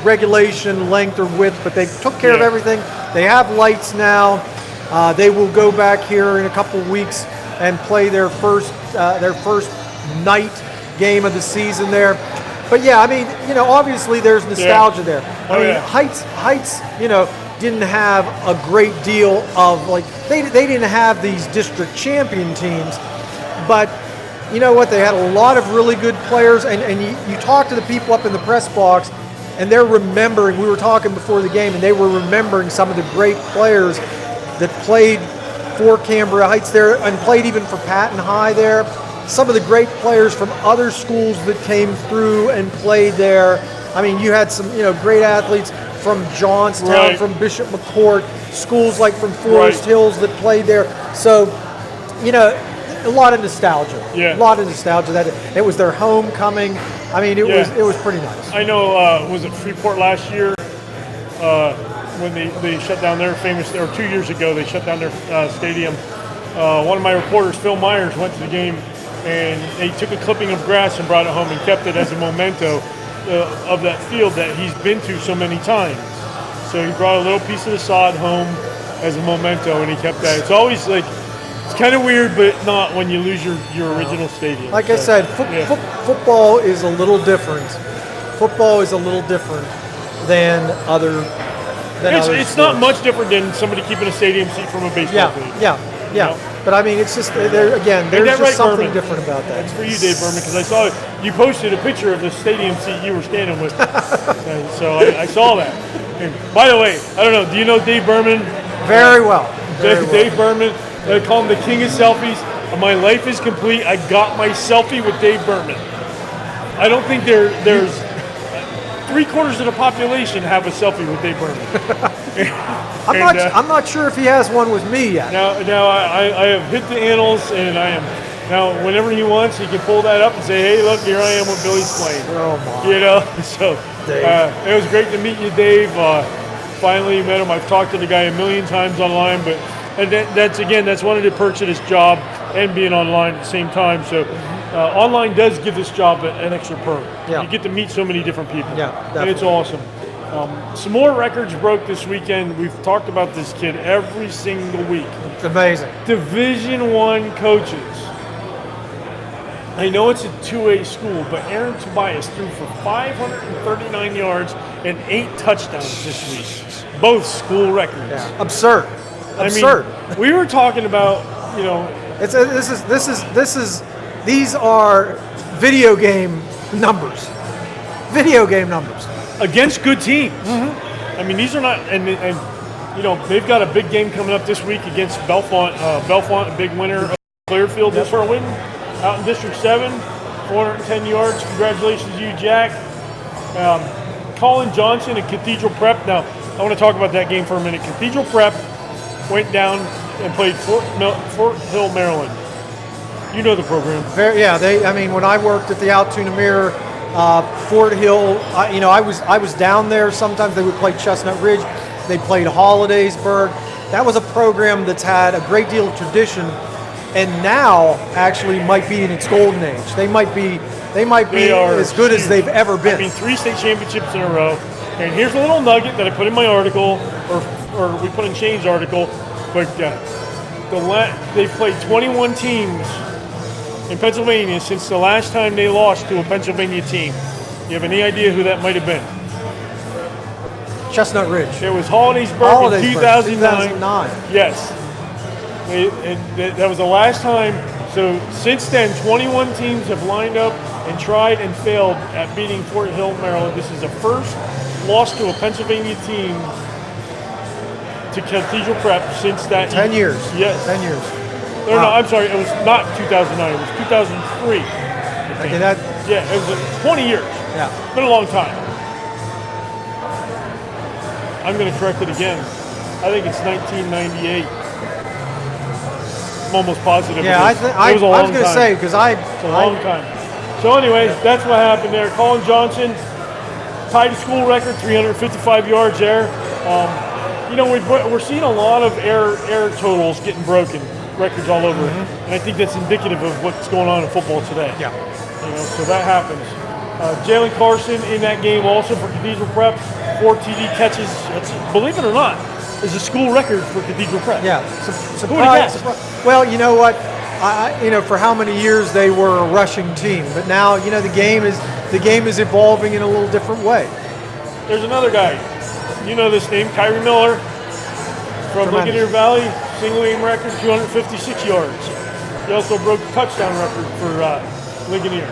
Speaker 2: regulation, length, or width, but they took care of everything. They have lights now. They will go back here in a couple of weeks and play their first night game of the season there. But yeah, I mean, obviously there's nostalgia there. I mean, Heights, didn't have a great deal of they didn't have these district champion teams, but you know what? They had a lot of really good players, and you talk to the people up in the press box, and they're remembering. We were talking before the game, and they were remembering some of the great players that played for Canberra Heights there and played even for Patton High there. Some of the great players from other schools that came through and played there. I mean, you had some, great athletes from Johnstown, from Bishop McCourt, schools like from Forest Hills that played there. So, a lot of nostalgia. Yeah. A lot of nostalgia. That it was their homecoming. I mean, it was pretty nice.
Speaker 1: I know. Was it Freeport last year when they shut down their famous? Or 2 years ago, they shut down their stadium. One of my reporters, Phil Myers, went to the game, and they took a clipping of grass and brought it home and kept it as a memento of that field that he's been to so many times. So he brought a little piece of the sod home as a memento, and he kept that. It's always it's kind of weird, but not when you lose your original stadium.
Speaker 2: Like I said, football is a little different. Football is a little different than other.
Speaker 1: It's not much different than somebody keeping a stadium seat from a baseball team.
Speaker 2: Yeah. But I mean, it's just there's just something
Speaker 1: Berman?
Speaker 2: different about that.
Speaker 1: It's for you, Dave Berman, because I saw you posted a picture of the stadium seat you were standing with. And so I saw that. And by the way, I don't know. Do you know Dave Berman?
Speaker 2: Very well.
Speaker 1: Dave Berman. They call him the king of selfies. My life is complete. I got my selfie with Dave Berman. I don't think there's 3/4 of the population have a selfie with Dave Berman.
Speaker 2: I'm not sure if he has one with me yet.
Speaker 1: Now I have hit the annals, and I am now. Whenever he wants, he can pull that up and say, "Hey, look, here I am with Billy's plane."
Speaker 2: Oh my!
Speaker 1: So it was great to meet you, Dave. Finally met him. I've talked to the guy a million times online, but that's one of the perks of this job and being online at the same time. So online does give this job an extra perk.
Speaker 2: Yeah.
Speaker 1: You get to meet so many different people.
Speaker 2: Yeah, definitely.
Speaker 1: And it's awesome. Some more records broke this weekend. We've talked about this kid every single week.
Speaker 2: It's amazing.
Speaker 1: Division I coaches. I know it's a 2A school, but Aaron Tobias threw for 539 yards and 8 touchdowns this week. Both school records.
Speaker 2: Yeah. Absurd.
Speaker 1: I mean, we were talking about,
Speaker 2: these are video game numbers. Video game numbers.
Speaker 1: Against good teams.
Speaker 2: Mm-hmm.
Speaker 1: I mean, these are not, and they've got a big game coming up this week against Belfont. Belfont, a big winner of Clearfield this for a win out in District 7, 410 yards. Congratulations to you, Jack. Colin Johnson and Cathedral Prep. Now, I want to talk about that game for a minute. Cathedral Prep went down and played Fort Hill, Maryland. You know the program.
Speaker 2: When I worked at the Altoona Mirror, Fort Hill, I was down there. Sometimes they would play Chestnut Ridge. They played Hollidaysburg. That was a program that's had a great deal of tradition, and now actually might be in its golden age. They might be as good as they've ever been.
Speaker 1: I mean, 3 state championships in a row. And here's a little nugget that I put in my article, or we put in Shane's article. But they've played 21 teams in Pennsylvania since the last time they lost to a Pennsylvania team. You have any idea who that might have been?
Speaker 2: Chestnut Ridge.
Speaker 1: It was Hollidaysburg in 2009.
Speaker 2: 2009.
Speaker 1: Yes. That was the last time. So since then, 21 teams have lined up and tried and failed at beating Fort Hill, Maryland. This is the first loss to a Pennsylvania team to Cathedral Prep since that
Speaker 2: 10 years.
Speaker 1: Yes.
Speaker 2: 10 years.
Speaker 1: No, I'm sorry. It was not 2009. It was 2003.
Speaker 2: Okay, that.
Speaker 1: Yeah, it was 20 years.
Speaker 2: Yeah.
Speaker 1: It's been a long time. I'm going to correct it again. I think it's 1998. I'm almost positive.
Speaker 2: Yeah, I was going to say because
Speaker 1: it's a long time. So, anyways, that's what happened there. Colin Johnson tied a school record, 355 yards there. You know, we're seeing a lot of air totals getting broken, records all over, and I think that's indicative of what's going on in football today.
Speaker 2: Yeah.
Speaker 1: You know, so that happens. Jalen Carson in that game also for Cathedral Prep, 4 TD catches. That's, believe it or not, is a school record for Cathedral Prep.
Speaker 2: Yeah.
Speaker 1: Surprise.
Speaker 2: Well, you know what? You know, for how many years they were a rushing team, but now you know the game is evolving in a little different way.
Speaker 1: There's another guy. You know this name, Kyrie Miller from Ligonier Valley, single game record, 256 yards. He also broke the touchdown record for Ligonier.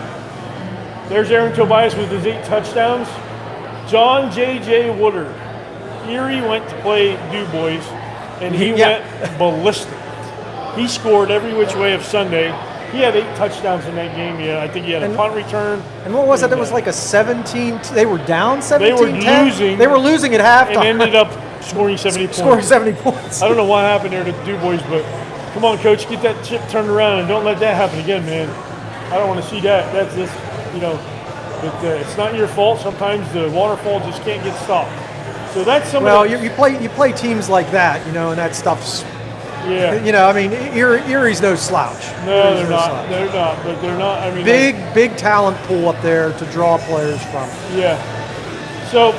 Speaker 1: There's Aaron Tobias with his 8 touchdowns. John J.J. Woodard. Erie went to play Du Bois, and he went ballistic. He scored every which way of Sunday. He had 8 touchdowns in that game. Yeah, I think he had a punt return.
Speaker 2: And what was it? It was like a 17. They were down 17.
Speaker 1: They were losing.
Speaker 2: They were losing at halftime.
Speaker 1: And ended up scoring 70 points.
Speaker 2: Scoring 70 points.
Speaker 1: I don't know what happened there to the Du Bois, but come on, coach, get that chip turned around and don't let that happen again, man. I don't want to see that. That's just, you know, it's not your fault. Sometimes the waterfall just can't get stopped. So that's some.
Speaker 2: Well, you play teams like that, you know, and that stuff's.
Speaker 1: Yeah.
Speaker 2: You know, I mean, Erie's no slouch.
Speaker 1: No, they're not. They're not. But they're not. I mean,
Speaker 2: big talent pool up there to draw players from.
Speaker 1: Yeah. So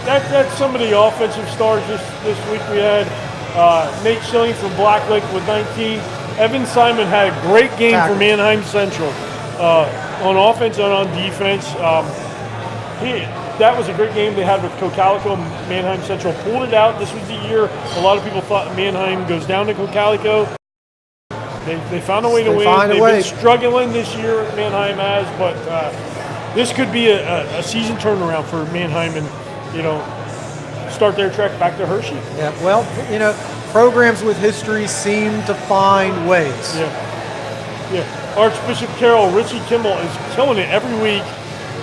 Speaker 1: that's some of the offensive stars this week. We had Nate Schilling from Black Lake with 19. Evan Simon had a great game for Manheim Central on offense and on defense. That was a great game they had with Cocalico. Manheim Central pulled it out. This was the year a lot of people thought Manheim goes down to Cocalico. They found a way to win. They've been struggling this year, Manheim has, but this could be a season turnaround for Manheim and, you know, start their trek back to Hershey.
Speaker 2: Yeah, well, you know, programs with history seem to find ways.
Speaker 1: Yeah. Archbishop Carroll, Richie Kimball is killing it every week.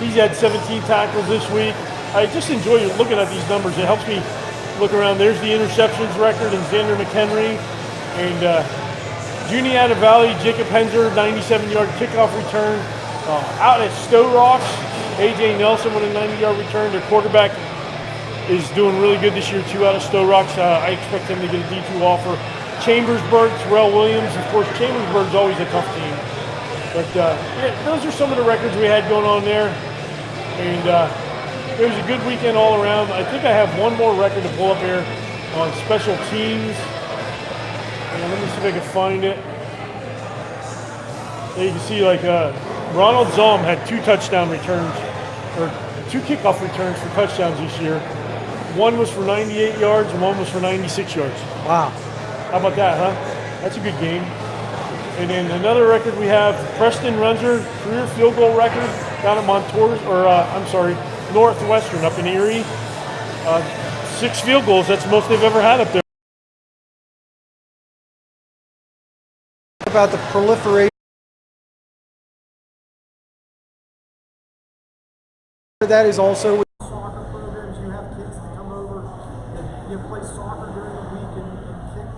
Speaker 1: He's had 17 tackles this week. I just enjoy looking at these numbers. It helps me look around. There's the interceptions record and Xander McHenry. And Juniata Valley, Jacob Henzer, 97-yard kickoff return. Out at Stowe Rocks, A.J. Nelson with a 90-yard return. Their quarterback is doing really good this year, 2 out of Stowe Rocks. I expect him to get a D2 offer. Chambersburg, Terrell Williams. Of course, Chambersburg's always a tough team. But those are some of the records we had going on there. And it was a good weekend all around. I think I have one more record to pull up here on special teams. And let me see if I can find it. There you can see, like, Ronald Zalm had 2 touchdown returns, or 2 kickoff returns for touchdowns this year. One was for 98 yards and one was for 96 yards.
Speaker 2: Wow.
Speaker 1: How about that, huh? That's a good game. And then another record we have, Preston Runzer, career field goal record down at Northwestern up in Erie. 6 field goals, that's the most they've ever had up there.
Speaker 2: About the proliferation that is also with soccer programs. You have kids that come over and play soccer during the week and kick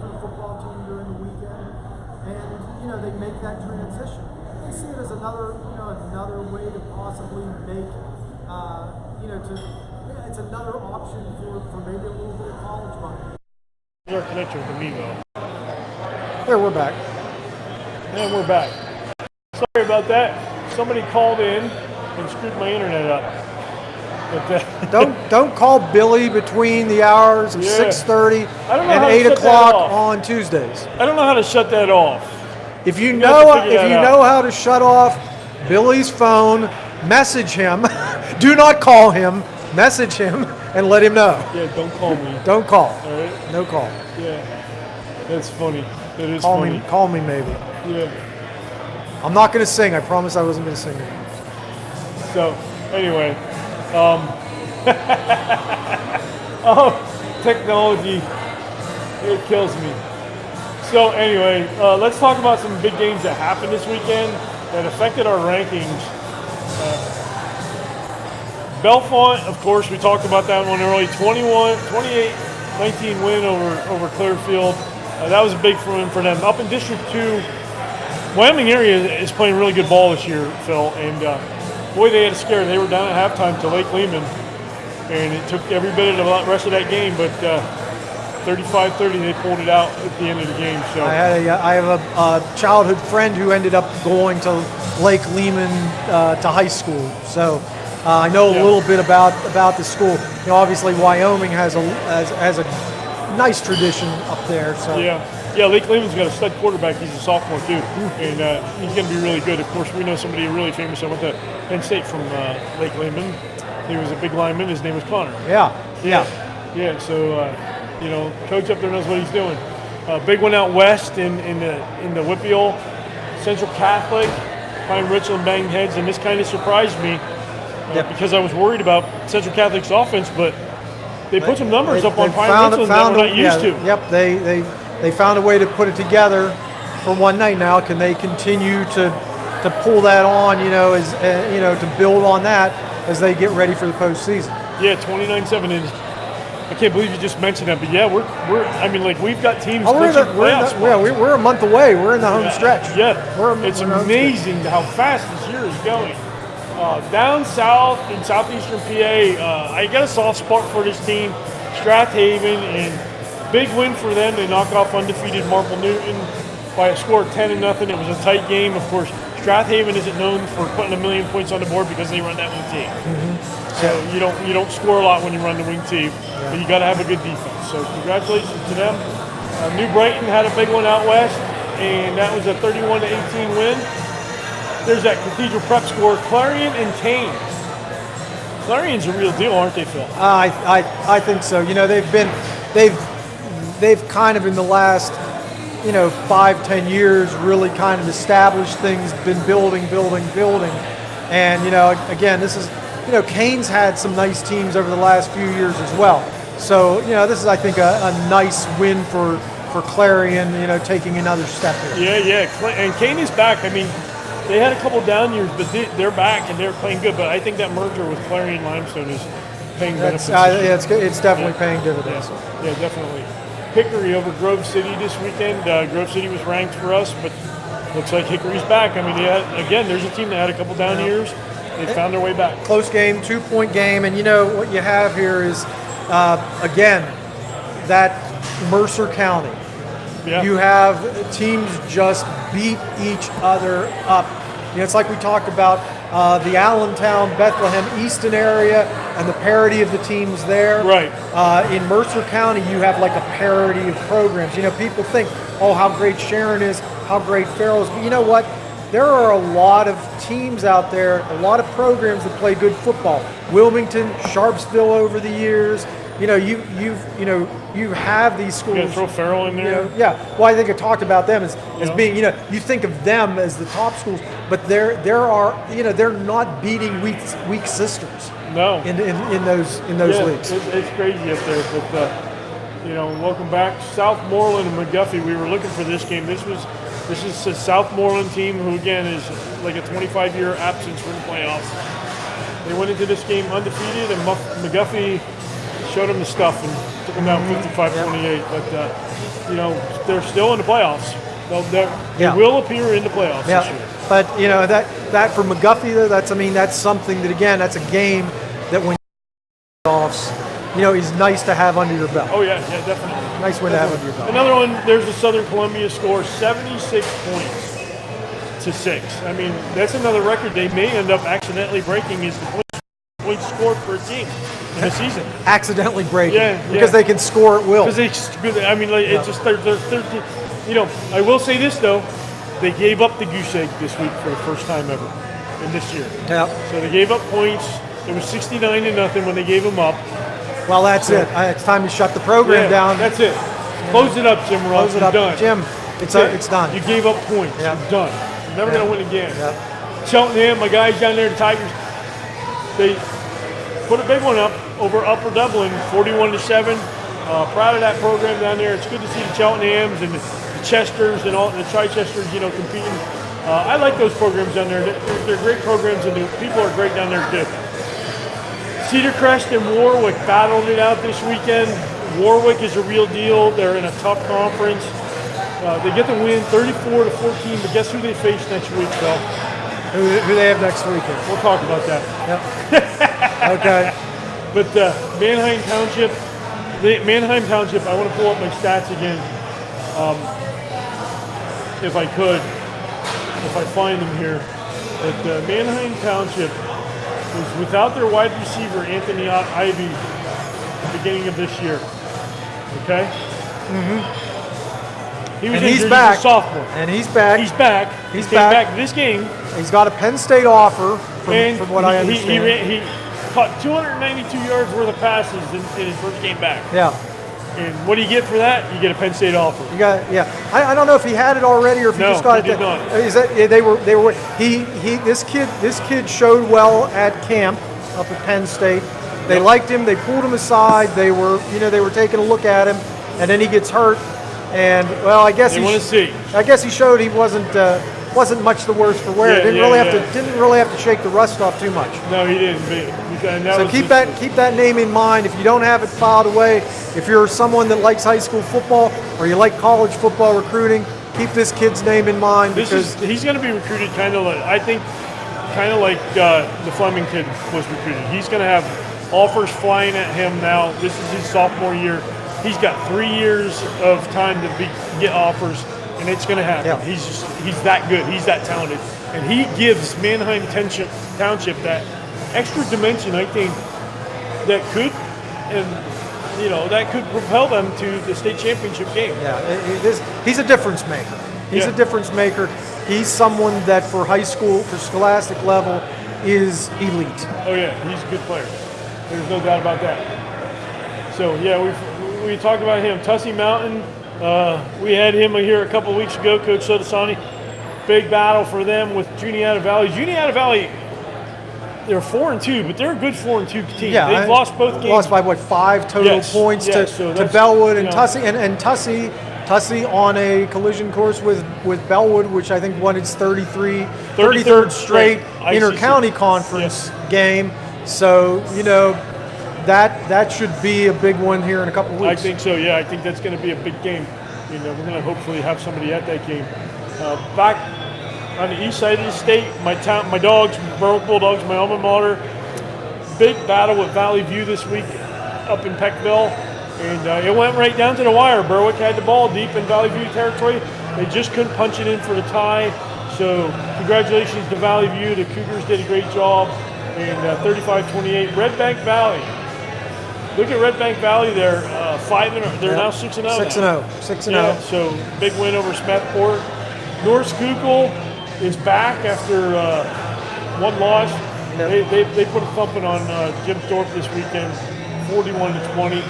Speaker 2: for the football team during the weekend. And, you know, they make that transition. They see it as another way to possibly make, it's another option for maybe a little bit of college money.
Speaker 1: Our connection with Amigo.
Speaker 2: There, we're back.
Speaker 1: And we're back. Sorry about that. Somebody called in and screwed my internet up. But,
Speaker 2: don't call Billy between the hours of 6:30 and 8 o'clock on Tuesdays.
Speaker 1: I don't know how to shut that off.
Speaker 2: If you know how to shut off Billy's phone, message him. Do not call him. message him and let him know.
Speaker 1: Yeah, don't call me.
Speaker 2: Don't call.
Speaker 1: All right?
Speaker 2: No call.
Speaker 1: Yeah. That's funny. That is
Speaker 2: Call
Speaker 1: funny.
Speaker 2: me. Call me maybe.
Speaker 1: Yeah.
Speaker 2: I'm not going to sing. I promise I wasn't going to sing it.
Speaker 1: So, anyway. Technology. It kills me. So, anyway, let's talk about some big games that happened this weekend that affected our rankings. Bellefonte, of course, we talked about that one early. 28-19 win over Clearfield. That was big for them. Up in District 2, Wyoming area is playing really good ball this year, Phil. And boy, they had a scare. They were down at halftime to Lake Lehman. And it took every bit of the rest of that game. But 35-30, they pulled it out at the end of the game. So
Speaker 2: I have a childhood friend who ended up going to Lake Lehman to high school. So I know a little bit about the school. You know, obviously Wyoming has a nice tradition up there. So
Speaker 1: yeah, Lake Lehman's got a stud quarterback. He's a sophomore too, and he's going to be really good. Of course, we know somebody really famous. I went to Penn State from Lake Lehman. He was a big lineman. His name was Connor. Yeah. So you know, coach up there knows what he's doing. Big one out west in the Whippeal, Central Catholic, Pine Richland banged heads, and this kind of surprised me. Because I was worried about Central Catholic's offense, but they put some numbers up on Pine Richland that we're not used to.
Speaker 2: Yep, they found a way to put it together for one night now. Can they continue to pull that on, to build on that as they get ready for the postseason?
Speaker 1: Yeah, 29-7. And I can't believe you just mentioned that, but yeah, we've got teams.
Speaker 2: We're a month away. We're in the home stretch.
Speaker 1: Yeah, it's amazing how fast this year is going. Down south in southeastern PA, I got a soft spot for this team, Strathaven, and big win for them. They knock off undefeated Marple Newton by a score of 10-0. It was a tight game. Of course, Strathaven isn't known for putting a million points on the board because they run that wing team. Mm-hmm. So you don't score a lot when you run the wing team, but you got to have a good defense. So congratulations to them. New Brighton had a big one out west, and that was a 31-18 win. There's that Cathedral Prep score, Clarion and Kane. Clarion's a real deal, aren't they, Phil?
Speaker 2: I think so. You know, they've kind of in the last 5-10 years really kind of established things, been building, and again, this is Kane's had some nice teams over the last few years as well. So this is, I think, a nice win for Clarion. Taking another step here.
Speaker 1: Yeah, and Kane is back. I mean, they had a couple down years, but they're back and they're playing good. But I think that merger with Clarion Limestone is paying benefits.
Speaker 2: It's definitely paying dividends.
Speaker 1: Yeah, definitely. Hickory over Grove City this weekend. Grove City was ranked for us, but looks like Hickory's back. I mean, there's a team that had a couple down years. They found their way back.
Speaker 2: Close game, 2-point game, and what you have here is, again, that Mercer County.
Speaker 1: Yeah.
Speaker 2: You have teams just beat each other up. It's like we talked about the Allentown, Bethlehem, Easton area and the parity of the teams there.
Speaker 1: Right.
Speaker 2: In Mercer County, you have like a parity of programs. People think, oh, how great Sharon is, how great Farrell is. But you know what? There are a lot of teams out there, a lot of programs that play good football. Wilmington, Sharpsville over the years. You have these schools.
Speaker 1: You throw Farrell in there.
Speaker 2: Well, I think I talked about them as being. You think of them as the top schools, but they're not beating weak sisters.
Speaker 1: No.
Speaker 2: In those leagues.
Speaker 1: It's crazy up there, but welcome back, Southmoreland and McGuffey. We were looking for this game. This is a Southmoreland team who again is like a 25-year absence from the playoffs. They went into this game undefeated, and McGuffey showed them the stuff and took them down 55-28. But they're still in the playoffs. They will appear in the playoffs this year.
Speaker 2: But that for McGuffey though, that's something that again, that's a game that when playoffs, is nice to have under your belt.
Speaker 1: Oh yeah, definitely.
Speaker 2: Nice one to have under your belt.
Speaker 1: Another one. There's a Southern Columbia score, 76 points to 6. I mean, that's another record they may end up accidentally breaking. Is the points scored per team in a season.
Speaker 2: Accidentally breaking. Because they can score at will.
Speaker 1: It's just they're 13. I will say this though, they gave up the goose egg this week for the first time ever in this year.
Speaker 2: Yeah.
Speaker 1: So they gave up points. It was 69-0 when they gave him up.
Speaker 2: Well, that's it. It's time to shut the program down.
Speaker 1: That's it. Close it up, Jim Ross.
Speaker 2: Close it up,
Speaker 1: done.
Speaker 2: Jim. It's done.
Speaker 1: You gave up points.
Speaker 2: Yeah.
Speaker 1: It's done. You're never going to win again.
Speaker 2: Yeah.
Speaker 1: Cheltenham, my guys down there, the Tigers, they put a big one up over Upper Dublin, 41-7. Proud of that program down there. It's good to see the Cheltenhams and the Chesters and all the Chichesters, competing. I like those programs down there. They're great programs, and the people are great down there too. Cedar Crest and Warwick battled it out this weekend. Warwick is a real deal. They're in a tough conference. They get the win 34-14, but guess who they face next week, Phil?
Speaker 2: Who they have next weekend?
Speaker 1: We'll talk about that.
Speaker 2: Yep. Okay.
Speaker 1: But Manheim Township, I want to pull up my stats again, if I could, if I find them here. But Manheim Township was without their wide receiver, Anthony Ivy, at the beginning of this year. Okay? Mm-hmm.
Speaker 2: He's back.
Speaker 1: He's a sophomore.
Speaker 2: And he's back.
Speaker 1: He's back.
Speaker 2: He's
Speaker 1: came back this game.
Speaker 2: He's got a Penn State offer, from what I understand.
Speaker 1: He caught 292 yards worth of passes in his first game back.
Speaker 2: Yeah.
Speaker 1: And what do you get for that? You get a Penn State offer.
Speaker 2: You got, yeah. I don't know if he had it already or if he just got it.
Speaker 1: No, he did not.
Speaker 2: Is that they were this kid showed well at camp up at Penn State. They liked him. They pulled him aside. They were taking a look at him, and then he gets hurt. And well, I guess he showed he wasn't much the worse for wear. Didn't really have to shake the rust off too much.
Speaker 1: No, he didn't.
Speaker 2: So keep that name in mind. If you don't have it filed away, if you're someone that likes high school football or you like college football recruiting, keep this kid's name in mind.
Speaker 1: He's going to be recruited kind of like the Fleming kid was recruited. He's going to have offers flying at him now. This is his sophomore year. He's got 3 years of time to get offers, and it's going to happen. Yeah. He's that good. He's that talented, and he gives Manheim Township that extra dimension. I think that could propel them to the state championship game.
Speaker 2: Yeah, he's a difference maker. He's a difference maker. He's someone that for high school, for scholastic level, is elite.
Speaker 1: Oh yeah, he's a good player. There's no doubt about that. So yeah, we talked about him. Tussey Mountain, we had him here a couple of weeks ago, Coach Sodasani. Big battle for them with Juniata Valley. Juniata Valley, they're 4-2, but they're a good 4-2 team.
Speaker 2: Yeah,
Speaker 1: they've lost both games.
Speaker 2: Lost by 5 total points to Bellwood and Tussey, and Tussey on a collision course with Bellwood, which I think won its 33rd straight inter-county conference game. So that should be a big one here in a couple of weeks.
Speaker 1: I think so. Yeah, I think that's going to be a big game. We're going to hopefully have somebody at that game. Back on the east side of the state, my dogs, Berwick Bulldogs, my alma mater, big battle with Valley View this week up in Peckville, and it went right down to the wire. Berwick had the ball deep in Valley View territory. They just couldn't punch it in for the tie. So congratulations to Valley View. The Cougars did a great job. And 35-28, Red Bank Valley. Look at Red Bank Valley. They're 5-0. They're now 6-0.
Speaker 2: 6-0.
Speaker 1: Yeah, so big win over Smethport. North Schuylkill is back after one loss. Yep. They put a thumping on Jim Thorpe this weekend, 41-20.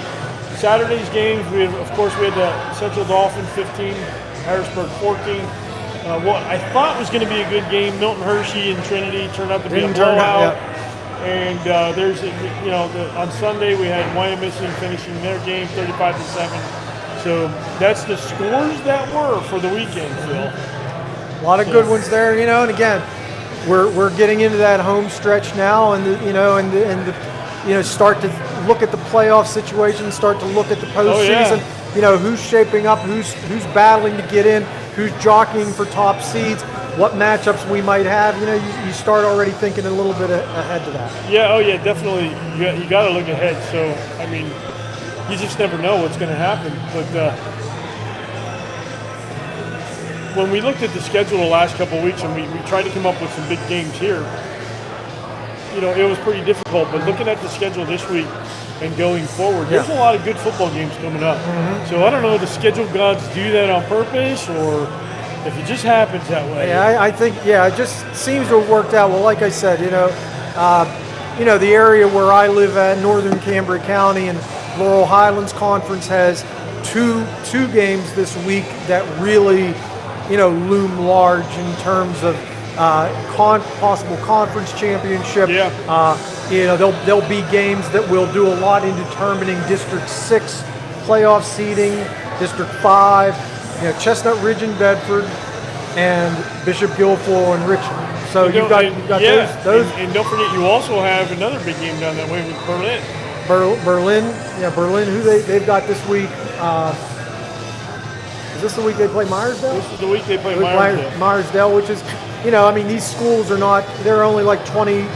Speaker 1: Saturday's games, we had the Central Dauphin 15, Harrisburg 14. What I thought was going to be a good game, Milton Hershey and Trinity turned out to be a blowout. And there's, on Sunday we had Wyomissing finishing their game 35-7. So that's the scores that were for the weekend, Phil.
Speaker 2: A lot of good ones there, and again, we're getting into that home stretch now, and start to look at the playoff situation, start to look at the postseason.
Speaker 1: Oh, yeah.
Speaker 2: Who's shaping up, who's battling to get in, who's jockeying for top seeds, what matchups we might have. You start already thinking a little bit ahead to that.
Speaker 1: Yeah, oh yeah, definitely. You got to look ahead. So, I mean, you just never know what's going to happen. But when we looked at the schedule the last couple of weeks and we tried to come up with some big games here, it was pretty difficult. But looking at the schedule this week and going forward, there's a lot of good football games coming up. Mm-hmm. So I don't know if the schedule gods do that on purpose or if it just happens that way.
Speaker 2: Yeah, I think, it just seems to have worked out. Well, like I said, the area where I live at, Northern Cambria County, and Laurel Highlands Conference has two games this week that really, loom large in terms of possible conference championship.
Speaker 1: Yeah.
Speaker 2: There'll be games that will do a lot in determining District 6 playoff seeding, District 5, Chestnut Ridge and Bedford, and Bishop Guilfoyle and Richmond. So you've got those.
Speaker 1: And don't forget, you also have another big game down that way with Berlin.
Speaker 2: Berlin. Who they've got this week? Is this the week they play Myersdale?
Speaker 1: This is the week they play Myersdale.
Speaker 2: Myersdale, which is, these schools they're only like 20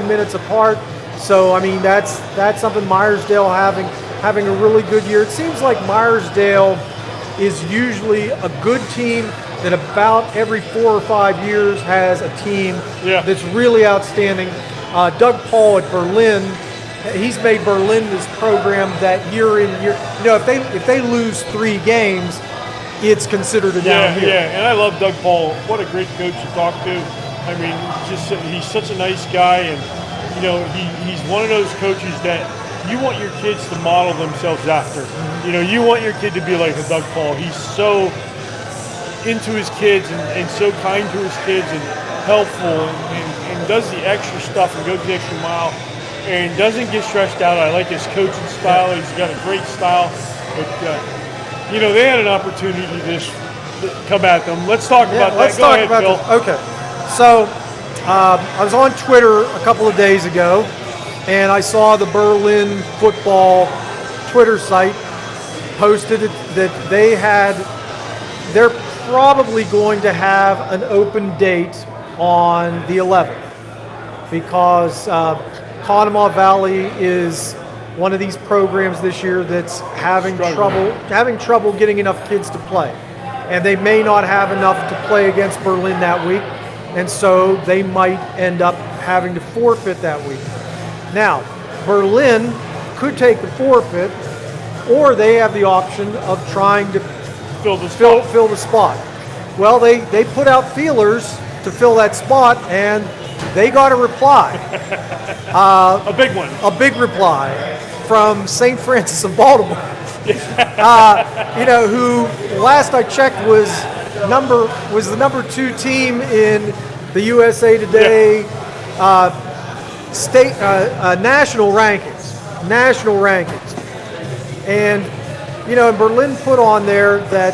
Speaker 2: minutes apart. So that's something Myersdale having a really good year. It seems like Myersdale is usually a good team that about every 4 or 5 years has a team that's really outstanding. Doug Paul at Berlin, he's made Berlin this program that year in year. If they lose 3 games, it's considered a downhill.
Speaker 1: Yeah, and I love Doug Paul. What a great coach to talk to. He's such a nice guy, and he's one of those coaches that you want your kids to model themselves after. You want your kid to be like a Doug Paul. He's so into his kids and so kind to his kids and helpful and does the extra stuff and goes the extra mile and doesn't get stressed out. I like his coaching style. He's got a great style. But, they had an opportunity to just come at them. Let's talk about that.
Speaker 2: Let's
Speaker 1: Go
Speaker 2: talk
Speaker 1: ahead,
Speaker 2: about
Speaker 1: Phil.
Speaker 2: this. Okay. So I was on Twitter a couple of days ago, and I saw the Berlin football Twitter site posted that they're probably going to have an open date on the 11th because Conemaugh Valley is one of these programs this year that's having trouble getting enough kids to play, and they may not have enough to play against Berlin that week, and so they might end up having to forfeit that week. Now, Berlin could take the forfeit, or they have the option of trying to fill the spot. Well, they put out feelers to fill that spot, and they got a reply.
Speaker 1: A big one.
Speaker 2: A big reply from St. Francis of Baltimore. Who last I checked was the number 2 team in the USA Today national rankings. And and Berlin put on there that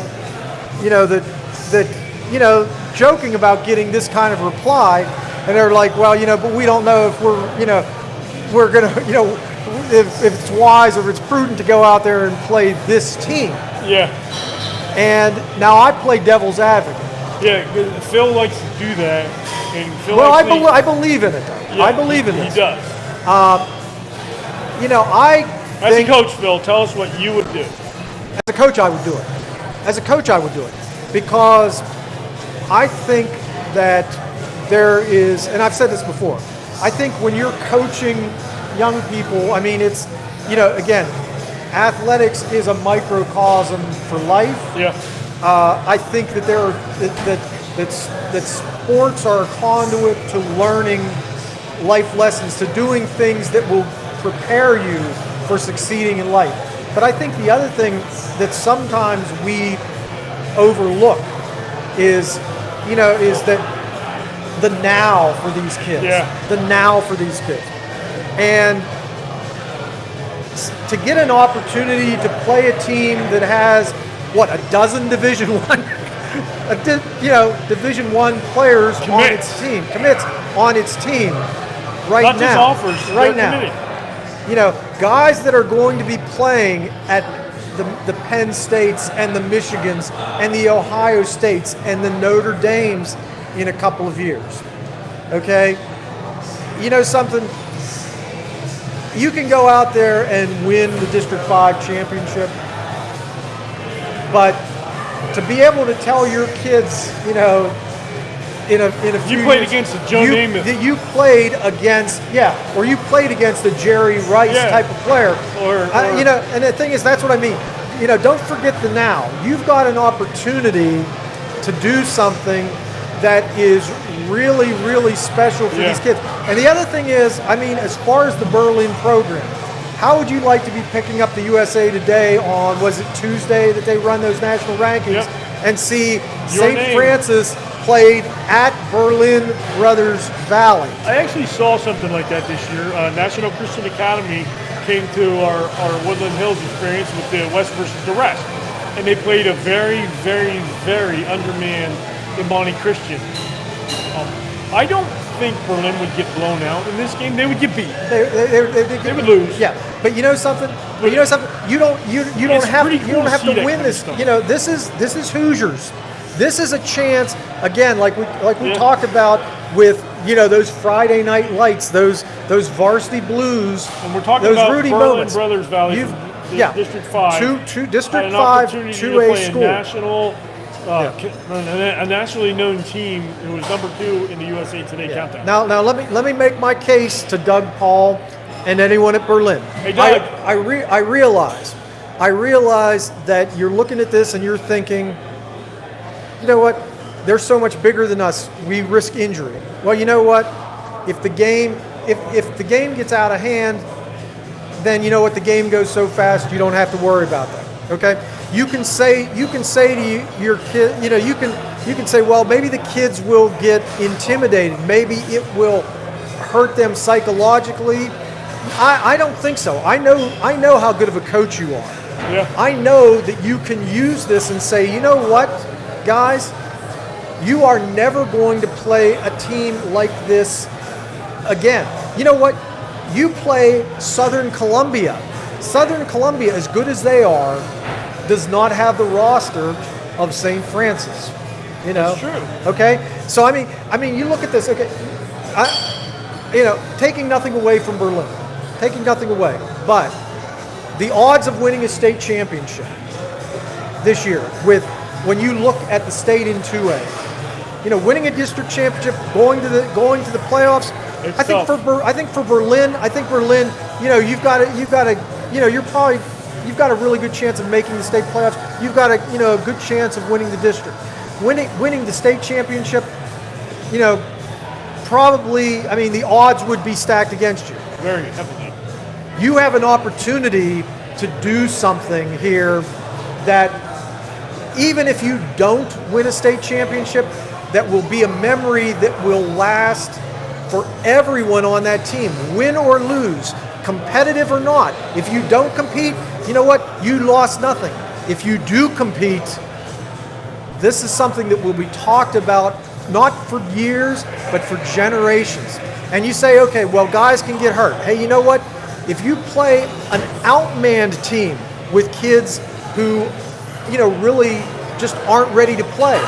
Speaker 2: joking about getting this kind of reply, and they're like, well, but we don't know if we're gonna if it's wise or if it's prudent to go out there and play this team.
Speaker 1: Yeah.
Speaker 2: And now I play devil's advocate.
Speaker 1: Yeah, Phil likes to do that, and Phil.
Speaker 2: Well, I believe in it though.
Speaker 1: Yeah,
Speaker 2: I believe in it.
Speaker 1: He does. As a coach, Phil, tell us what you would do.
Speaker 2: As a coach, I would do it. Because I think that there is, and I've said this before, I think when you're coaching young people, it's, again, athletics is a microcosm for life.
Speaker 1: Yeah.
Speaker 2: I think that that sports are a conduit to learning life lessons, to doing things that will prepare you for succeeding in life. But I think the other thing that sometimes we overlook is that the now for these kids.
Speaker 1: Yeah.
Speaker 2: The now for these kids. And to get an opportunity to play a team that has, a dozen Division I Division I players on its team, commits on its team right
Speaker 1: Not
Speaker 2: now.
Speaker 1: just offers,
Speaker 2: right
Speaker 1: they're
Speaker 2: now.
Speaker 1: committed.
Speaker 2: Guys that are going to be playing at the Penn States and the Michigans and the Ohio States and the Notre Dames in a couple of years. Okay? Something? You can go out there and win the District 5 championship, but to be able to tell your kids, in a few
Speaker 1: You played
Speaker 2: years,
Speaker 1: against a Joe Namath.
Speaker 2: that you played against, or you played against a Jerry Rice type of player. And the thing is, that's what I mean. Don't forget the now. You've got an opportunity to do something that is really, really special for these kids. And the other thing is, I mean, as far as the Berlin program, how would you like to be picking up the USA Today on, was it Tuesday that they run those national rankings, and see St. Francis played at Berlin Brothers Valley?
Speaker 1: I actually saw something like that this year. National Christian Academy came to our Woodland Hills experience with the West versus the Rest. And they played a very, very, very undermanned Imani Christian. I don't think Berlin would get blown out in this game. They would get beat. They would lose.
Speaker 2: Yeah, but you know something. You don't have to win this. You know, this is Hoosiers. This is a chance again, like we talked about with those Friday night lights, those varsity blues,
Speaker 1: and we're talking
Speaker 2: those
Speaker 1: about
Speaker 2: Rudy
Speaker 1: Berlin
Speaker 2: moments.
Speaker 1: Brothers Valley. District 5.
Speaker 2: Two District 5, 2A school.
Speaker 1: A nationally known team who was number 2 in the USA Today countdown.
Speaker 2: Now let me make my case to Doug Paul and anyone at Berlin.
Speaker 1: Hey, Doug.
Speaker 2: I realize that you're looking at this and you're thinking, you know what? They're so much bigger than us. We risk injury. Well, you know what? If the game gets out of hand, then you know what? The game goes so fast you don't have to worry about that. Okay? You can say to your kid, you can say, well, maybe the kids will get intimidated. Maybe it will hurt them psychologically. I don't think so. I know how good of a coach you are.
Speaker 1: Yeah.
Speaker 2: I know that you can use this and say, you know what, guys, you are never going to play a team like this again. You know what? You play Southern Columbia. Southern Columbia, as good as they are, does not have the roster of St. Francis.
Speaker 1: That's true.
Speaker 2: Okay? So I mean you look at this, okay, taking nothing away from Berlin. Taking nothing away. But the odds of winning a state championship this year, when you look at the state in 2A, winning a district championship, going to the playoffs. I think for Berlin, you've got a really good chance of making the state playoffs. You've got a good chance of winning the district. Winning the state championship, probably, the odds would be stacked against you.
Speaker 1: Very heavily.
Speaker 2: You have an opportunity to do something here that, even if you don't win a state championship, that will be a memory that will last for everyone on that team, win or lose, competitive or not. If you don't compete, you know what? You lost nothing. If you do compete, this is something that will be talked about not for years, but for generations. And you say, okay, well, guys can get hurt. Hey, you know what? If you play an outmanned team with kids who, really just aren't ready to play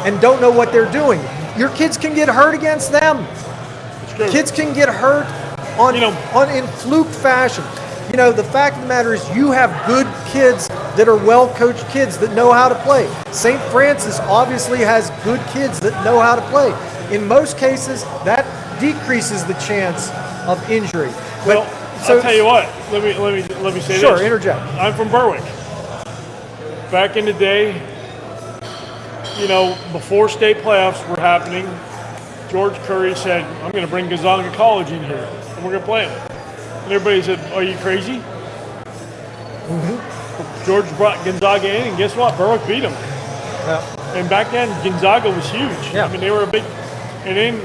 Speaker 2: and don't know what they're doing, your kids can get hurt against them. Kids can get hurt in fluke fashion. The fact of the matter is you have good kids that are well-coached kids that know how to play. St. Francis obviously has good kids that know how to play. In most cases, that decreases the chance of injury.
Speaker 1: Well, I'll tell you what. Let me say this.
Speaker 2: Sure, interject.
Speaker 1: I'm from Berwick. Back in the day, before state playoffs were happening, George Curry said, I'm going to bring Gonzaga College in here, and we're going to play them. And everybody said, are you crazy? Mm-hmm. George brought Gonzaga in, and guess what? Berwick beat them.
Speaker 2: Yeah.
Speaker 1: And back then, Gonzaga was huge.
Speaker 2: Yeah.
Speaker 1: They were a big, and then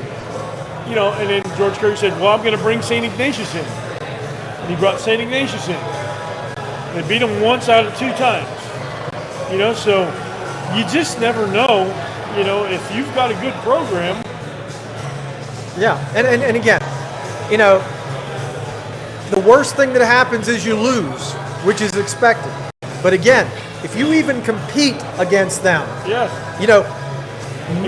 Speaker 1: George Curry said, well, I'm going to bring St. Ignatius in. And he brought St. Ignatius in. They beat them once out of 2 times. So you just never know, if you've got a good program.
Speaker 2: Yeah, and again, the worst thing that happens is you lose, which is expected. But again, if you even compete against them,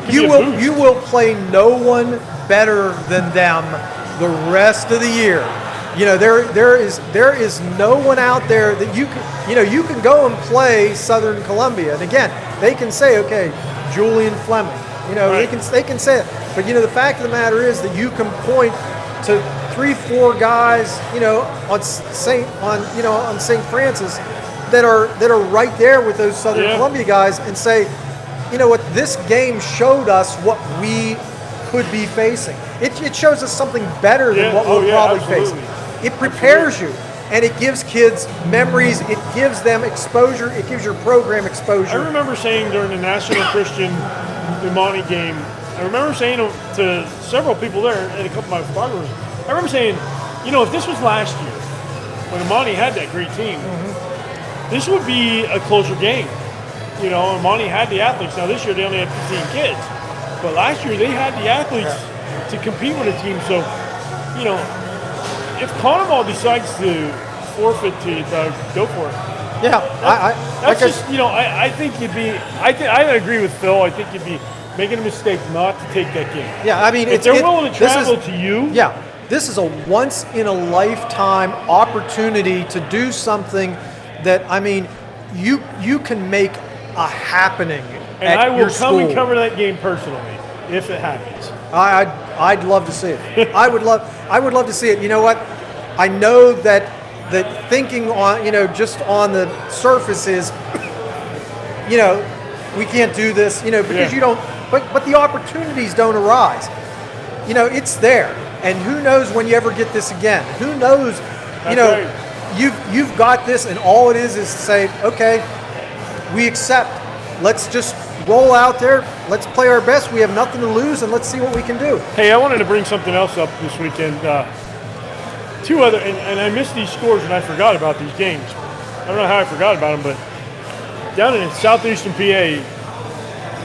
Speaker 2: you will play no one better than them the rest of the year. There is no one out there that you can go and play Southern Columbia, and again, they can say, okay, Julian Fleming, right. they can say it, but the fact of the matter is that you can point to 3-4 guys, on St. Francis that are right there with those Southern Columbia guys and say, you know what, this game showed us what we could be facing. It shows us something better than what we're probably
Speaker 1: absolutely.
Speaker 2: facing. It prepares you, and it gives kids memories. It gives them exposure. It gives your program exposure.
Speaker 1: I remember saying during the National Christian Imani game, I remember saying to several people there and a couple of my photographers, I remember saying, you know, if this was last year, when Imani had that great team, this would be a closer game. You know, Imani had the athletes. Now this year they only had 15 kids. But last year they had the athletes to compete with a team. So, you know, if Connemall decides to forfeit to go for it.
Speaker 2: Yeah,
Speaker 1: That's just, you know, I think you'd be, I agree with Phil. I think you'd be making a mistake not to take that game.
Speaker 2: Yeah, I mean,
Speaker 1: if they're willing to travel to you.
Speaker 2: Yeah, this is a once in a lifetime opportunity to do something that, I mean, you can make a happening.
Speaker 1: And I will come
Speaker 2: school.
Speaker 1: and cover that game personally if it happens.
Speaker 2: I'd love to see it. I would love to see it. You know what? I know that thinking on, you know, just on the surface is, you know, we can't do this, you know, because you don't. But the opportunities don't arise. You know, it's there, and who knows when you ever get this again? Who knows? You know, you've got this, and all it is to say, okay, we accept. Let's just roll out there. Let's play our best. We have nothing to lose, and let's see what we can do.
Speaker 1: Hey, I wanted to bring something else up this weekend. Two other, and I missed these scores, and I forgot about these games. I don't know how I forgot about them, but down in southeastern PA,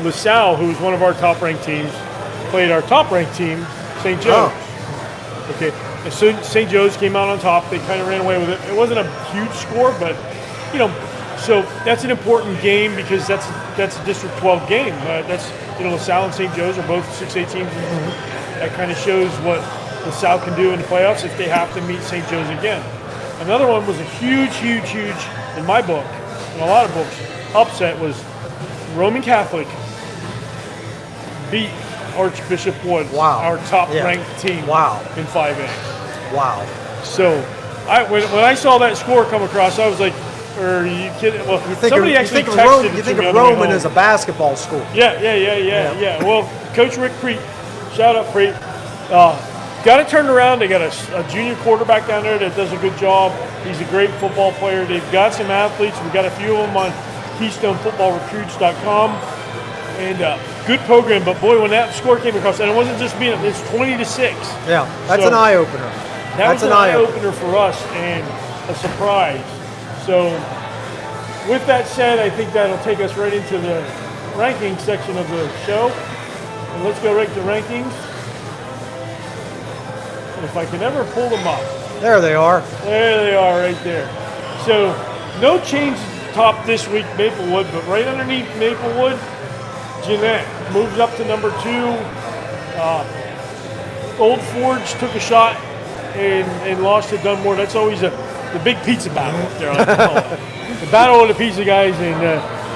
Speaker 1: LaSalle, who was one of our top-ranked teams, played our top-ranked team, St. Joe's.
Speaker 2: Oh.
Speaker 1: Okay, and so St. Joe's came out on top. They kind of ran away with it. It wasn't a huge score, but, you know, so that's an important game because that's a District 12 game. That's, you know, LaSalle and St. Joe's are both 6A teams. That kind of shows what LaSalle can do in the playoffs if they have to meet St. Joe's again. Another one was a huge, in my book, in a lot of books, upset was Roman Catholic beat Archbishop Wood, our top-ranked team in 5A.
Speaker 2: Wow.
Speaker 1: So when I saw that score come across, I was like, are you kidding? Well, somebody actually texted it.
Speaker 2: You think of Roman as a basketball school.
Speaker 1: Yeah. Well, Coach Rick Preet, shout out Preet, got it turned around. They got a junior quarterback down there that does a good job. He's a great football player. They've got some athletes. We've got a few of them on KeystoneFootballRecruits.com. And good program, but boy, when that score came across, and it wasn't just being, it's 20-6.
Speaker 2: Yeah, that's an eye opener.
Speaker 1: That was an eye opener for us and a surprise. So, with that said, I think that'll take us right into the ranking section of the show. And let's go right to rankings. And if I can ever pull them up.
Speaker 2: There they are.
Speaker 1: There they are, right there. So, no change top this week, Maplewood, but right underneath Maplewood, Jeanette moves up to number 2. Old Forge took a shot and lost to Dunmore. That's always the big pizza battle up there. I like to call it. The battle of the pizza guys, and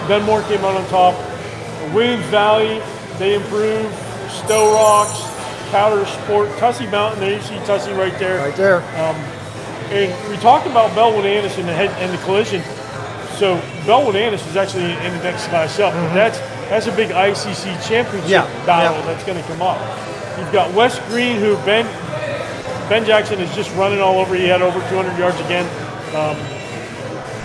Speaker 1: Dunmore came out on top. Williams Valley, they improved. Stowe Rocks, Powder Sport, Tussey Mountain. There you see Tussey right there.
Speaker 2: Right there.
Speaker 1: And we talked about Bellwood Annis in the collision. So Bellwood Annis is actually in the next class up. But that's a big ICC championship battle that's going to come up. You've got West Green, who Ben Jackson is just running all over. He had over 200 yards again.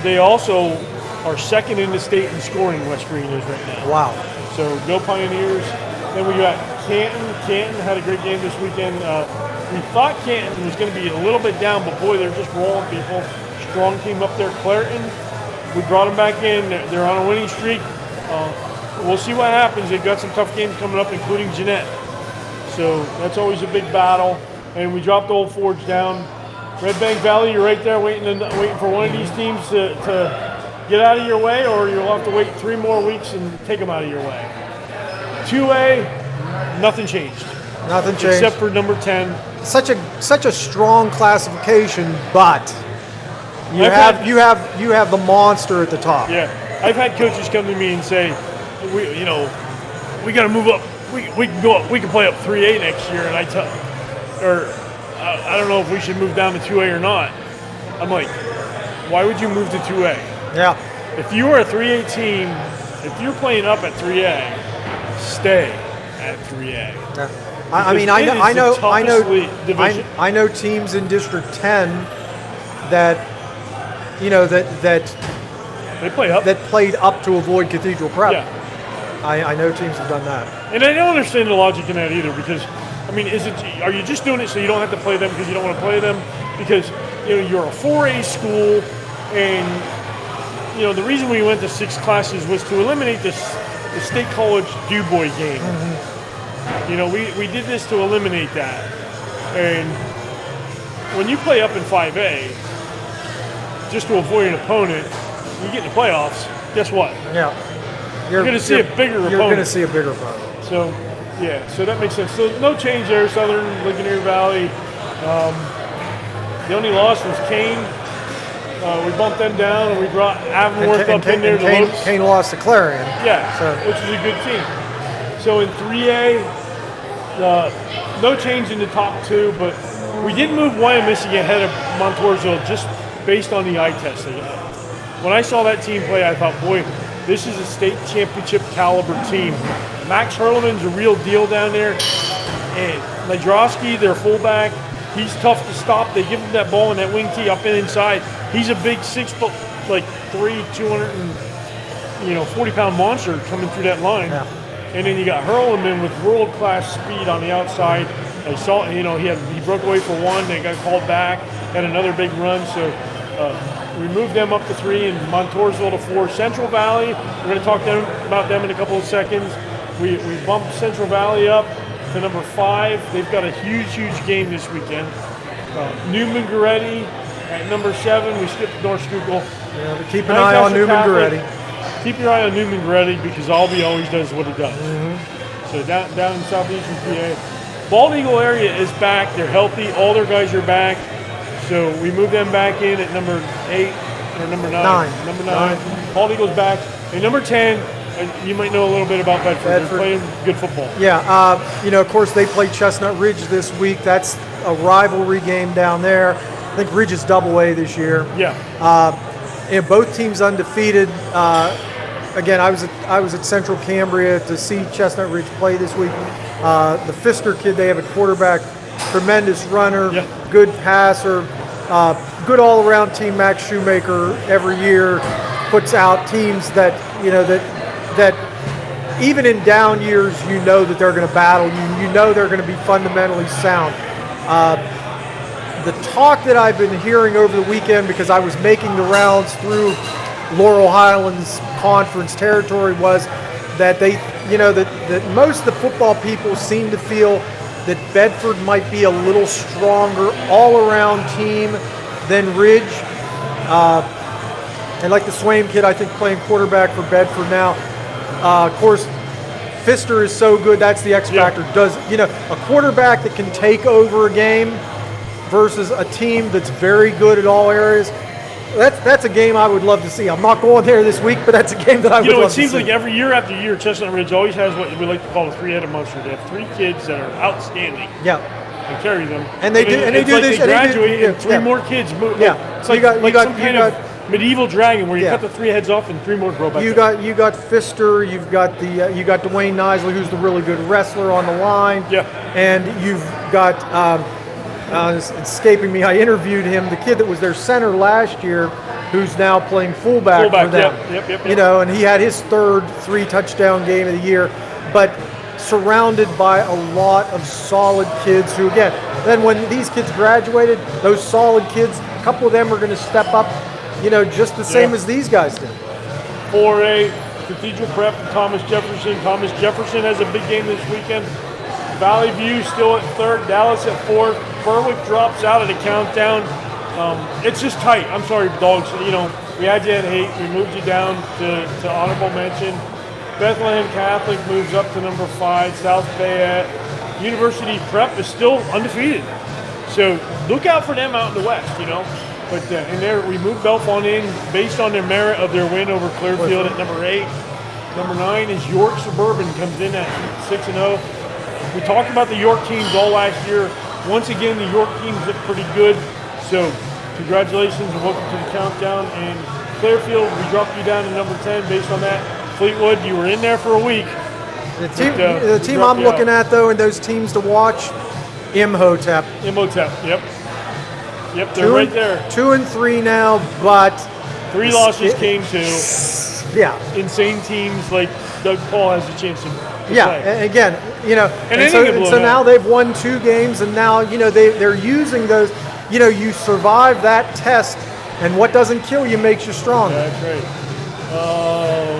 Speaker 1: They also are second in the state in scoring, West Green is right now.
Speaker 2: Wow.
Speaker 1: So go Pioneers. Then we got Canton. Canton had a great game this weekend. We thought Canton was going to be a little bit down, but boy, they're just rolling people. Strong team up there. Clareton, we brought them back in. They're on a winning streak. We'll see what happens. They've got some tough games coming up, including Jeanette. So that's always a big battle. And we dropped Old Forge down. Red Bank Valley, you're right there waiting for one of these teams to get out of your way, or you'll have to wait 3 more weeks and take them out of your way. 2A, nothing changed.
Speaker 2: Nothing changed.
Speaker 1: Except for number 10.
Speaker 2: Such a strong classification, but you have the monster at the top.
Speaker 1: Yeah. I've had coaches come to me and say, we got to move up. We can go up. We can play up 3A next year, and I don't know if we should move down to 2A or not. I'm like, why would you move to 2A?
Speaker 2: Yeah.
Speaker 1: If you were a 3A team if you're playing up at 3A, stay at 3A.
Speaker 2: Yeah. I mean, I know teams in District 10 that, that
Speaker 1: they play up,
Speaker 2: that played up to avoid Cathedral Prep.
Speaker 1: Yeah.
Speaker 2: I know teams have done that.
Speaker 1: And I don't understand the logic in that either, because, I mean, are you just doing it so you don't have to play them because you don't want to play them? Because, you're a 4A school, and, the reason we went to 6 classes was to eliminate the State College DuBois game. Mm-hmm. We did this to eliminate that. And when you play up in 5A, just to avoid an opponent, you get in the playoffs, guess what?
Speaker 2: Yeah.
Speaker 1: You're going to see a bigger opponent.
Speaker 2: You're going to see a bigger opponent.
Speaker 1: So, so that makes sense. So no change there, Southern Ligonier Valley. The only loss was Kane. We bumped them down, and we brought Avonworth up in there.
Speaker 2: Kane lost to Clarion.
Speaker 1: Yeah, which is a good team. So in 3A, no change in the top 2, but we did move Wyomissing ahead of Montoursville just based on the eye test. When I saw that team play, I thought, boy, this is a state championship caliber team. Max Hurleman's a real deal down there. And Ledrowski, their fullback, he's tough to stop. They give him that ball and that wing tee up and inside. He's a big 6'3", 240-pound monster coming through that line. Yeah. And then you got Hurleman with world-class speed on the outside. I saw, he broke away for one. They got called back. Had another big run. So we moved them up to 3 and Montoursville to 4. Central Valley, we're going to talk about them in a couple of seconds. We bumped Central Valley up to number 5. They've got a huge game this weekend. Newman Goretti at number 7. We skipped North Schuylkill.
Speaker 2: Yeah, but keep an eye on Newman Goretti.
Speaker 1: Keep your eye on Newman Goretti because Albee always does what he does.
Speaker 2: Mm-hmm.
Speaker 1: So down in southeastern PA. Bald Eagle area is back. They're healthy. All their guys are back. So we moved them back in at number 8 or number 9. Number 9. Bald Eagle's back. And number 10, you might know a little bit about Bedford. They're playing good football.
Speaker 2: Yeah. Of course, they play Chestnut Ridge this week. That's a rivalry game down there. I think Ridge is AA this year.
Speaker 1: Yeah.
Speaker 2: And both teams undefeated. Again, I was at Central Cambria to see Chestnut Ridge play this week. The Pfister kid, they have a quarterback, tremendous runner, good passer, good all-around team. Max Shoemaker every year puts out teams that that even in down years, that they're going to battle. They're going to be fundamentally sound. The talk that I've been hearing over the weekend, because I was making the rounds through Laurel Highlands conference territory, was that that most of the football people seem to feel that Bedford might be a little stronger all-around team than Ridge. And like the Swaim kid, I think, playing quarterback for Bedford now. Of course, Pfister is so good. That's the X factor. Does a quarterback that can take over a game versus a team that's very good at all areas? That's a game I would love to see. I'm not going there this week, but that's a game that I would love to see.
Speaker 1: It seems like every year after year, Chestnut Ridge always has what we like to call a 3-headed monster. They have 3 kids that are outstanding.
Speaker 2: Yeah.
Speaker 1: And carry them.
Speaker 2: And they do this.
Speaker 1: They graduate and 3 more kids move.
Speaker 2: Yeah.
Speaker 1: It's like some kind of medieval dragon where you cut the 3 heads off and 3 more grow back.
Speaker 2: You got Pfister. You've got you got Dwayne Nisley, who's the really good wrestler on the line. Yeah. And you've got. It's escaping me. I interviewed him, the kid that was their center last year, who's now playing fullback for them. Yep. And he had his 3rd 3-touchdown game of the year, but surrounded by a lot of solid kids who, again, then when these kids graduated, those solid kids, a couple of them are going to step up, just the same as these guys did.
Speaker 1: 4A, Cathedral Prep, Thomas Jefferson. Thomas Jefferson has a big game this weekend. Valley View still at 3rd, Dallas at 4th. Berwick drops out of the countdown. It's just tight. I'm sorry, dogs. We had you at 8. We moved you down to honorable mention. Bethlehem Catholic moves up to number 5. South Fayette. University Prep is still undefeated. So look out for them out in the West, But in there, we moved Belfont in based on their merit of their win over Clearfield at number 8. Number 9 is York Suburban, comes in at 6-0. We talked about the York teams all last year. Once again, the York teams look pretty good. So congratulations and welcome to the countdown. And Clearfield, we dropped you down to number 10 based on that. Fleetwood, you were in there for a week.
Speaker 2: The team I'm looking at, though, and those teams to watch, Imhotep.
Speaker 1: Yep, they're right there.
Speaker 2: 2-3 now, but
Speaker 1: 3 losses came to insane teams like Doug Paul has a chance to play.
Speaker 2: And again, and so now they've won 2 games, and now they're using those. You survive that test, and what doesn't kill you makes you stronger.
Speaker 1: That's right.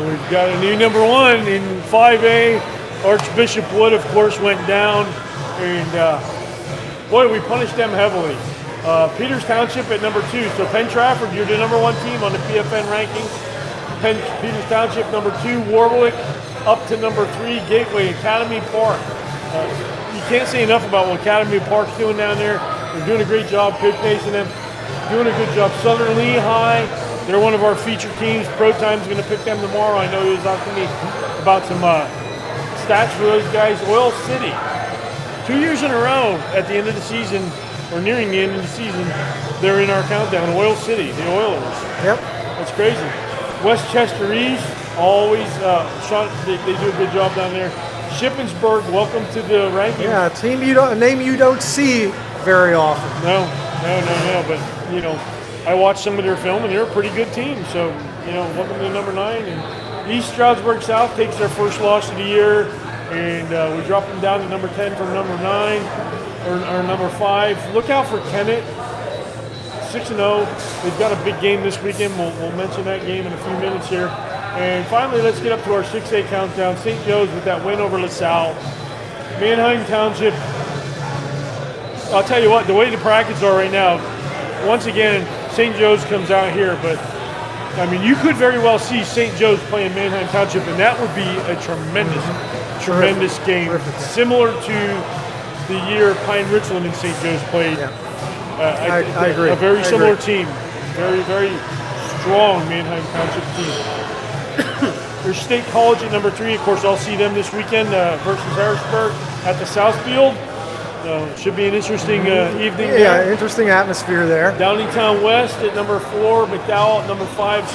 Speaker 1: We've got a new number 1 in 5A. Archbishop Wood, of course, went down, and boy, we punished them heavily. Peters Township at number 2. So Penn Trafford, you're the number 1 team on the PFN rankings. Peters Township number 2. Warwick up to number 3. Gateway Academy Park. You can't say enough about what Academy Park's doing down there. They're doing a great job. Coach Mason and them doing a good job. Southern Lehigh, they're one of our featured teams. Pro Time's going to pick them tomorrow. I know he was asking me about some stats for those guys. Oil City, 2 years in a row at the end of the season, or nearing the end of the season, they're in our countdown. Oil City, the Oilers.
Speaker 2: Yep.
Speaker 1: That's crazy. Westchester East, always, they do a good job down there. Shippensburg, welcome to the rankings.
Speaker 2: Yeah, a name you don't see very often.
Speaker 1: No, but, I watched some of their film, and they're a pretty good team. So, welcome to number 9. And East Stroudsburg South takes their first loss of the year, and we drop them down to number 10 from number 9. Or number 5. Look out for Kennett, 6-0. They've got a big game this weekend. We'll mention that game in a few minutes here. And finally, let's get up to our 6A countdown. St. Joe's with that win over LaSalle. Manheim Township. I'll tell you what, the way the brackets are right now, once again, St. Joe's comes out here, but I mean, you could very well see St. Joe's playing Manheim Township, and that would be a tremendous game, similar to the year Pine Richland and St. Joe's played.
Speaker 2: I agree.
Speaker 1: A very similar team. Very, very strong Manheim Township team. There's State College at number 3. Of course, I'll see them this weekend versus Harrisburg at the Southfield. Should be an interesting evening there.
Speaker 2: Interesting atmosphere there.
Speaker 1: Downingtown West at number 4. McDowell at number 5.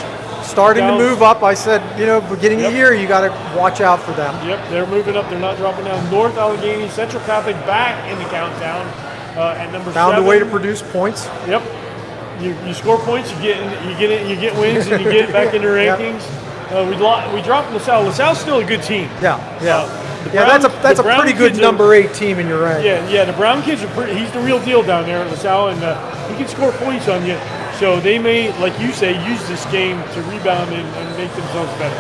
Speaker 2: Starting to move up. I said, beginning of the year, you got to watch out for them.
Speaker 1: Yep, they're moving up. They're not dropping down. North Allegheny Central Catholic back in the countdown at number 7.
Speaker 2: Found a way to produce points.
Speaker 1: Yep. You score points, you get wins, and you get back in the rankings. We dropped LaSalle. LaSalle's still a good team.
Speaker 2: That's a pretty good number 8 team in your rank.
Speaker 1: Yeah. The Brown kids are pretty. He's the real deal down there at LaSalle, and he can score points on you. So they may, like you say, use this game to rebound and make themselves better.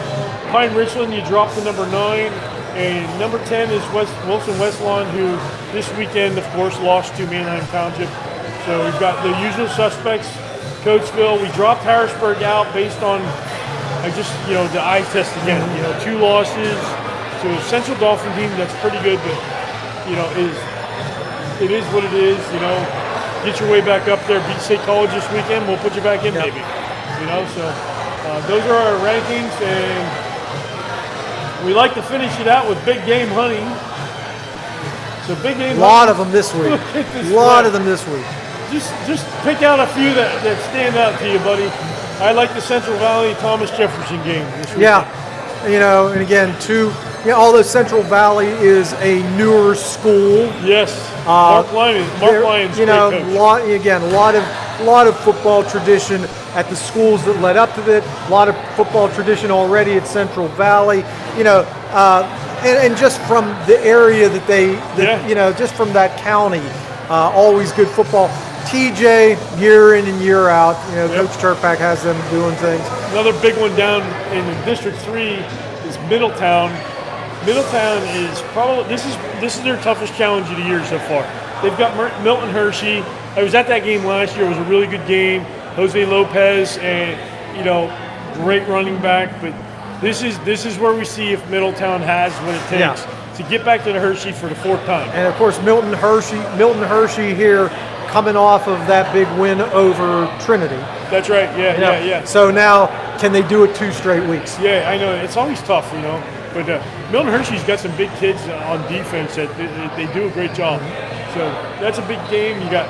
Speaker 1: Pine Richland, you drop to number 9, and number 10 is Wilson Westlawn, who this weekend, of course, lost to Manheim Township. So we've got the usual suspects. Coatesville, we dropped Harrisburg out based on the eye test again. 2 losses to a Central Dolphin team that's pretty good, but it is what it is. Get your way back up there, beat State College this weekend, we'll put you back in, maybe. So those are our rankings, and we like to finish it out with big game hunting. So big game.
Speaker 2: A lot of them this week. Of them this week.
Speaker 1: Just pick out a few that stand out to you, buddy. I like the Central Valley Thomas Jefferson game this weekend.
Speaker 2: Yeah, and again, although Central Valley is a newer school.
Speaker 1: Yes. Mark Lyons, great coach.
Speaker 2: A lot of football tradition at the schools that led up to it. A lot of football tradition already at Central Valley. And just from the area just from that county, always good football. TJ, year in and year out, Coach Turpak has them doing things.
Speaker 1: Another big one down in District 3 is Middletown. Middletown is probably this is their toughest challenge of the year so far. They've got Milton Hershey. I was at that game last year. It was a really good game. Jose Lopez and great running back. But this is where we see if Middletown has what it takes to get back to the Hershey for the 4th time.
Speaker 2: And of course, Milton Hershey here, coming off of that big win over Trinity.
Speaker 1: That's right. Yeah.
Speaker 2: So now, can they do it 2 straight weeks?
Speaker 1: Yeah, I know. It's always tough, But Milton Hershey's got some big kids on defense that they do a great job. So that's a big game. You got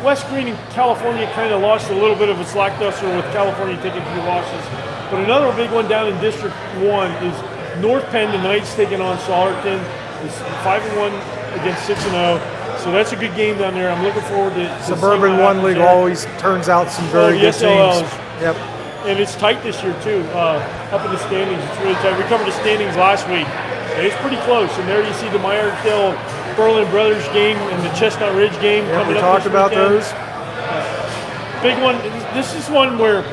Speaker 1: West Green in California kind of lost a little bit of its lackluster with California taking 3 losses. But another big one down in District 1 is North Penn tonight's taking on Sauerton. It's 5-1 against 6-0. So that's a good game down there. I'm looking forward to
Speaker 2: Suburban 1 League always turns out some very good teams. Yep.
Speaker 1: And it's tight this year, too, up in the standings. It's really tight. We covered the standings last week, and it's pretty close. And there you see the Myersdale Berlin Brothers game and the Chestnut Ridge game coming up.
Speaker 2: We talked about those.
Speaker 1: Big one. This is one where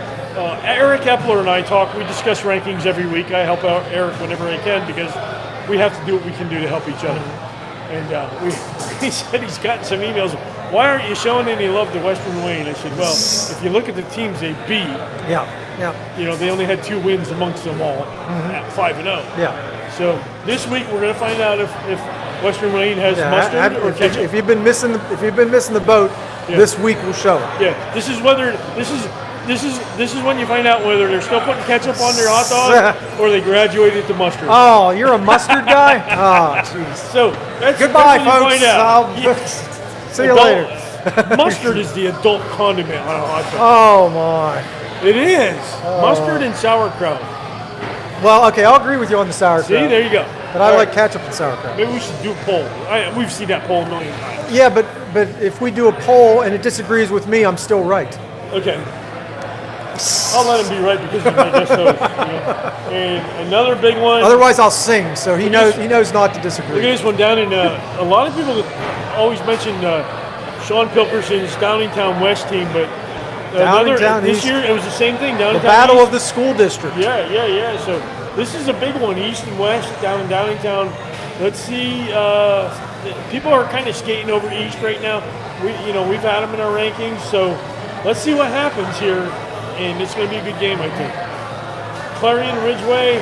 Speaker 1: Eric Epler and I talk. We discuss rankings every week. I help out Eric whenever I can because we have to do what we can do to help each other. And he said he's gotten some emails. Why aren't you showing any love to Western Wayne? I said, well, if you look at the teams they beat, they only had 2 wins amongst them all at 5-0.
Speaker 2: Yeah.
Speaker 1: So this week we're going to find out if Western Wayne has mustard or ketchup.
Speaker 2: If you've been missing the boat, this week will show it.
Speaker 1: Yeah. This is when you find out whether they're still putting ketchup on their hot dog or they graduated to mustard.
Speaker 2: Oh, you're a mustard guy? Oh, jeez.
Speaker 1: So
Speaker 2: goodbye,
Speaker 1: that's when you
Speaker 2: folks.
Speaker 1: find out.
Speaker 2: See you later.
Speaker 1: Mustard is the adult condiment on a hot dog.
Speaker 2: Oh my!
Speaker 1: It is mustard and sauerkraut.
Speaker 2: Well, okay, I'll agree with you on the sauerkraut.
Speaker 1: See, there you go.
Speaker 2: But I like ketchup and sauerkraut.
Speaker 1: Maybe we should do a poll. We've seen that poll a million times.
Speaker 2: Yeah, but if we do a poll and it disagrees with me, I'm still right.
Speaker 1: Okay. I'll let him be right because he's my guest host. And another big one.
Speaker 2: Otherwise, I'll sing. So he knows not to disagree.
Speaker 1: Look at this one down in. A lot of people always mention Sean Pilkerson's Downingtown West team, but this year it was the same thing. Downingtown
Speaker 2: the battle
Speaker 1: East.
Speaker 2: of the school district.
Speaker 1: Yeah. So this is a big one, East and West down in Downingtown. Let's see. People are kind of skating over East right now. We've had them in our rankings, so let's see what happens here. And it's going to be a good game, I think. Clarion Ridgeway.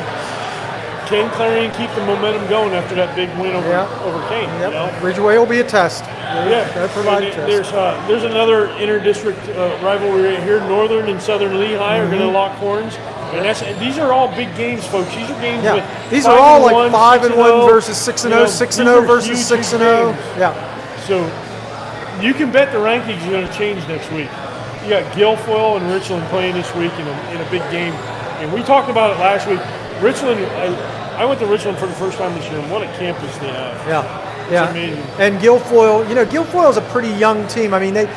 Speaker 1: Can Clarion keep the momentum going after that big win over Kane?
Speaker 2: Yep. Ridgeway will be a test.
Speaker 1: They'll
Speaker 2: provide a test.
Speaker 1: There's another inter-district rivalry right here. Northern and Southern Lehigh are going to lock horns. And these are all big games, folks. These are games with
Speaker 2: these are all like 5-1 versus 6-0, 6-0 versus 6-0. Yeah.
Speaker 1: So you can bet the rankings are going to change next week. You got Guilfoyle and Richland playing this week in a big game. And we talked about it last week. Richland, I went to Richland for the first time this year, and what a campus they have.
Speaker 2: Yeah.
Speaker 1: It's amazing.
Speaker 2: And Guilfoyle, Guilfoyle's a pretty young team. I mean, they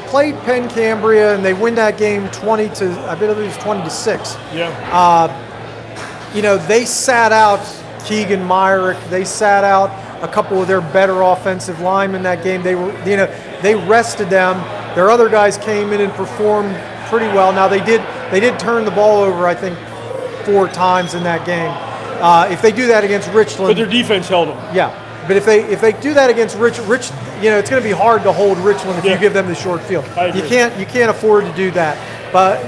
Speaker 2: played Penn Cambria and they win that game 20-6.
Speaker 1: Yeah.
Speaker 2: They sat out Keegan Myrick. They sat out a couple of their better offensive linemen that game. They rested them. Their other guys came in and performed pretty well. Now they did turn the ball over, I think, 4 times in that game. If they do that against Richland,
Speaker 1: but their defense held them.
Speaker 2: Yeah, but if they do that against Rich, it's going to be hard to hold Richland if you give them the short field. You can't afford to do that. But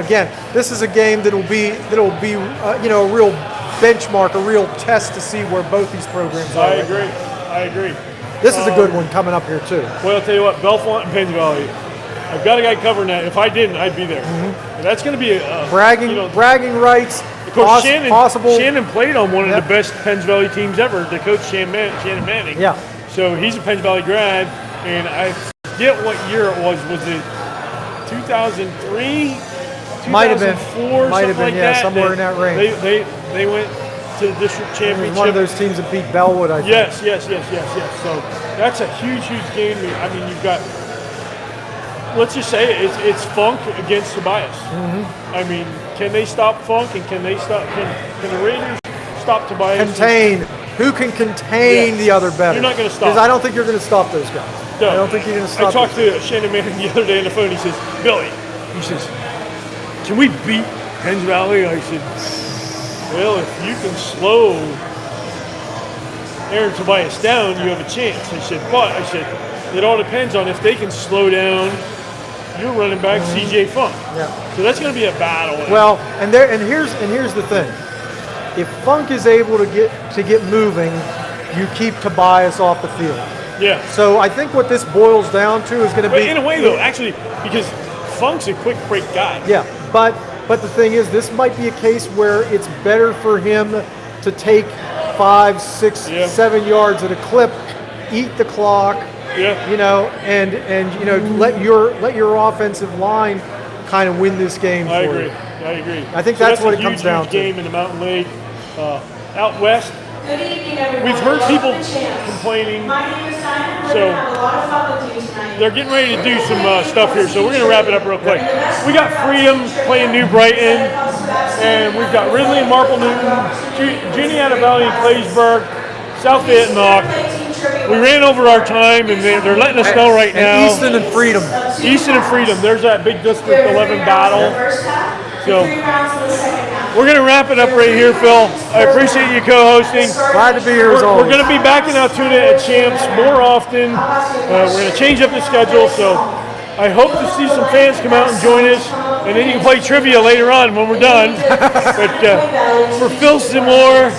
Speaker 2: again, this is a game that'll be a real benchmark, a real test to see where both these programs are.
Speaker 1: I agree.
Speaker 2: This is a good one coming up here too.
Speaker 1: Well, I'll tell you what, Bellefonte and Penns Valley. I've got a guy covering that. If I didn't, I'd be there. And that's going to be a
Speaker 2: bragging rights.
Speaker 1: Of course, Shannon
Speaker 2: possible.
Speaker 1: played on one of the best Penns Valley teams ever. The coach Shannon Manning.
Speaker 2: Yeah.
Speaker 1: So he's a Penns Valley grad, and I forget what year it was. Was it 2003? 2004?
Speaker 2: Might have been, somewhere in that range.
Speaker 1: They went to the district championship.
Speaker 2: One of those teams that beat Bellwood, I think.
Speaker 1: Yes. So that's a huge game. I mean, you've got, let's just say it's Funk against Tobias. I mean, can they stop Funk and can the Raiders stop Tobias?
Speaker 2: Contain. Who can contain the other better?
Speaker 1: You're not going to stop.
Speaker 2: Because I don't think you're going to stop those guys.
Speaker 1: No.
Speaker 2: I don't think you're going to stop.
Speaker 1: I talked to Shannon Manning the other day on the phone. He says, Billy, can we beat Penns Valley? I said, well, if you can slow Aaron Tobias down, you have a chance. I said, it all depends on if they can slow down your running back, CJ Funk.
Speaker 2: Yeah.
Speaker 1: So that's going to be a battle.
Speaker 2: Well, and here's the thing. If Funk is able to get moving, you keep Tobias off the field.
Speaker 1: Yeah.
Speaker 2: So I think what this boils down to is going to be,
Speaker 1: in a way though, actually, because Funk's a quick break guy.
Speaker 2: Yeah, but the thing is, this might be a case where it's better for him to take 5, 6, 7 yards at a clip, eat the clock.
Speaker 1: Yeah.
Speaker 2: And let your offensive line kind of win this game for you.
Speaker 1: I agree. I agree.
Speaker 2: I think that's what it comes down
Speaker 1: huge
Speaker 2: to.
Speaker 1: Game in the Mountain League. Out west,
Speaker 3: Good evening, everyone.
Speaker 1: we've heard people
Speaker 3: Welcome to Champs.
Speaker 1: complaining.
Speaker 3: My name is Diana. We're
Speaker 1: So,
Speaker 3: going to have a lot of fun with you tonight.
Speaker 1: They're getting ready to do some stuff here, so we're going to wrap it up real quick. We got Freedom playing New Brighton, and we've got Ridley and Marple Newton, Juniata Valley and Claysburg, South Fayette. We ran over our time, and they're letting us know right now.
Speaker 2: And Easton and Freedom.
Speaker 1: Easton and Freedom. There's that big District 11 battle. So we're going to wrap it up right here, Phil. I appreciate you co-hosting.
Speaker 2: Glad to be here as always.
Speaker 1: We're going to be back in Altoona at Champs more often. We're going to change up the schedule, so I hope to see some fans come out and join us, and then you can play trivia later on when we're done. But for Phil Samore,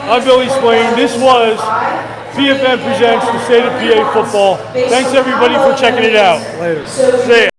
Speaker 1: I'm Billy Splain. This was PFN Presents the State of PA Football. Thanks everybody for checking it out.
Speaker 2: Later.
Speaker 1: See ya.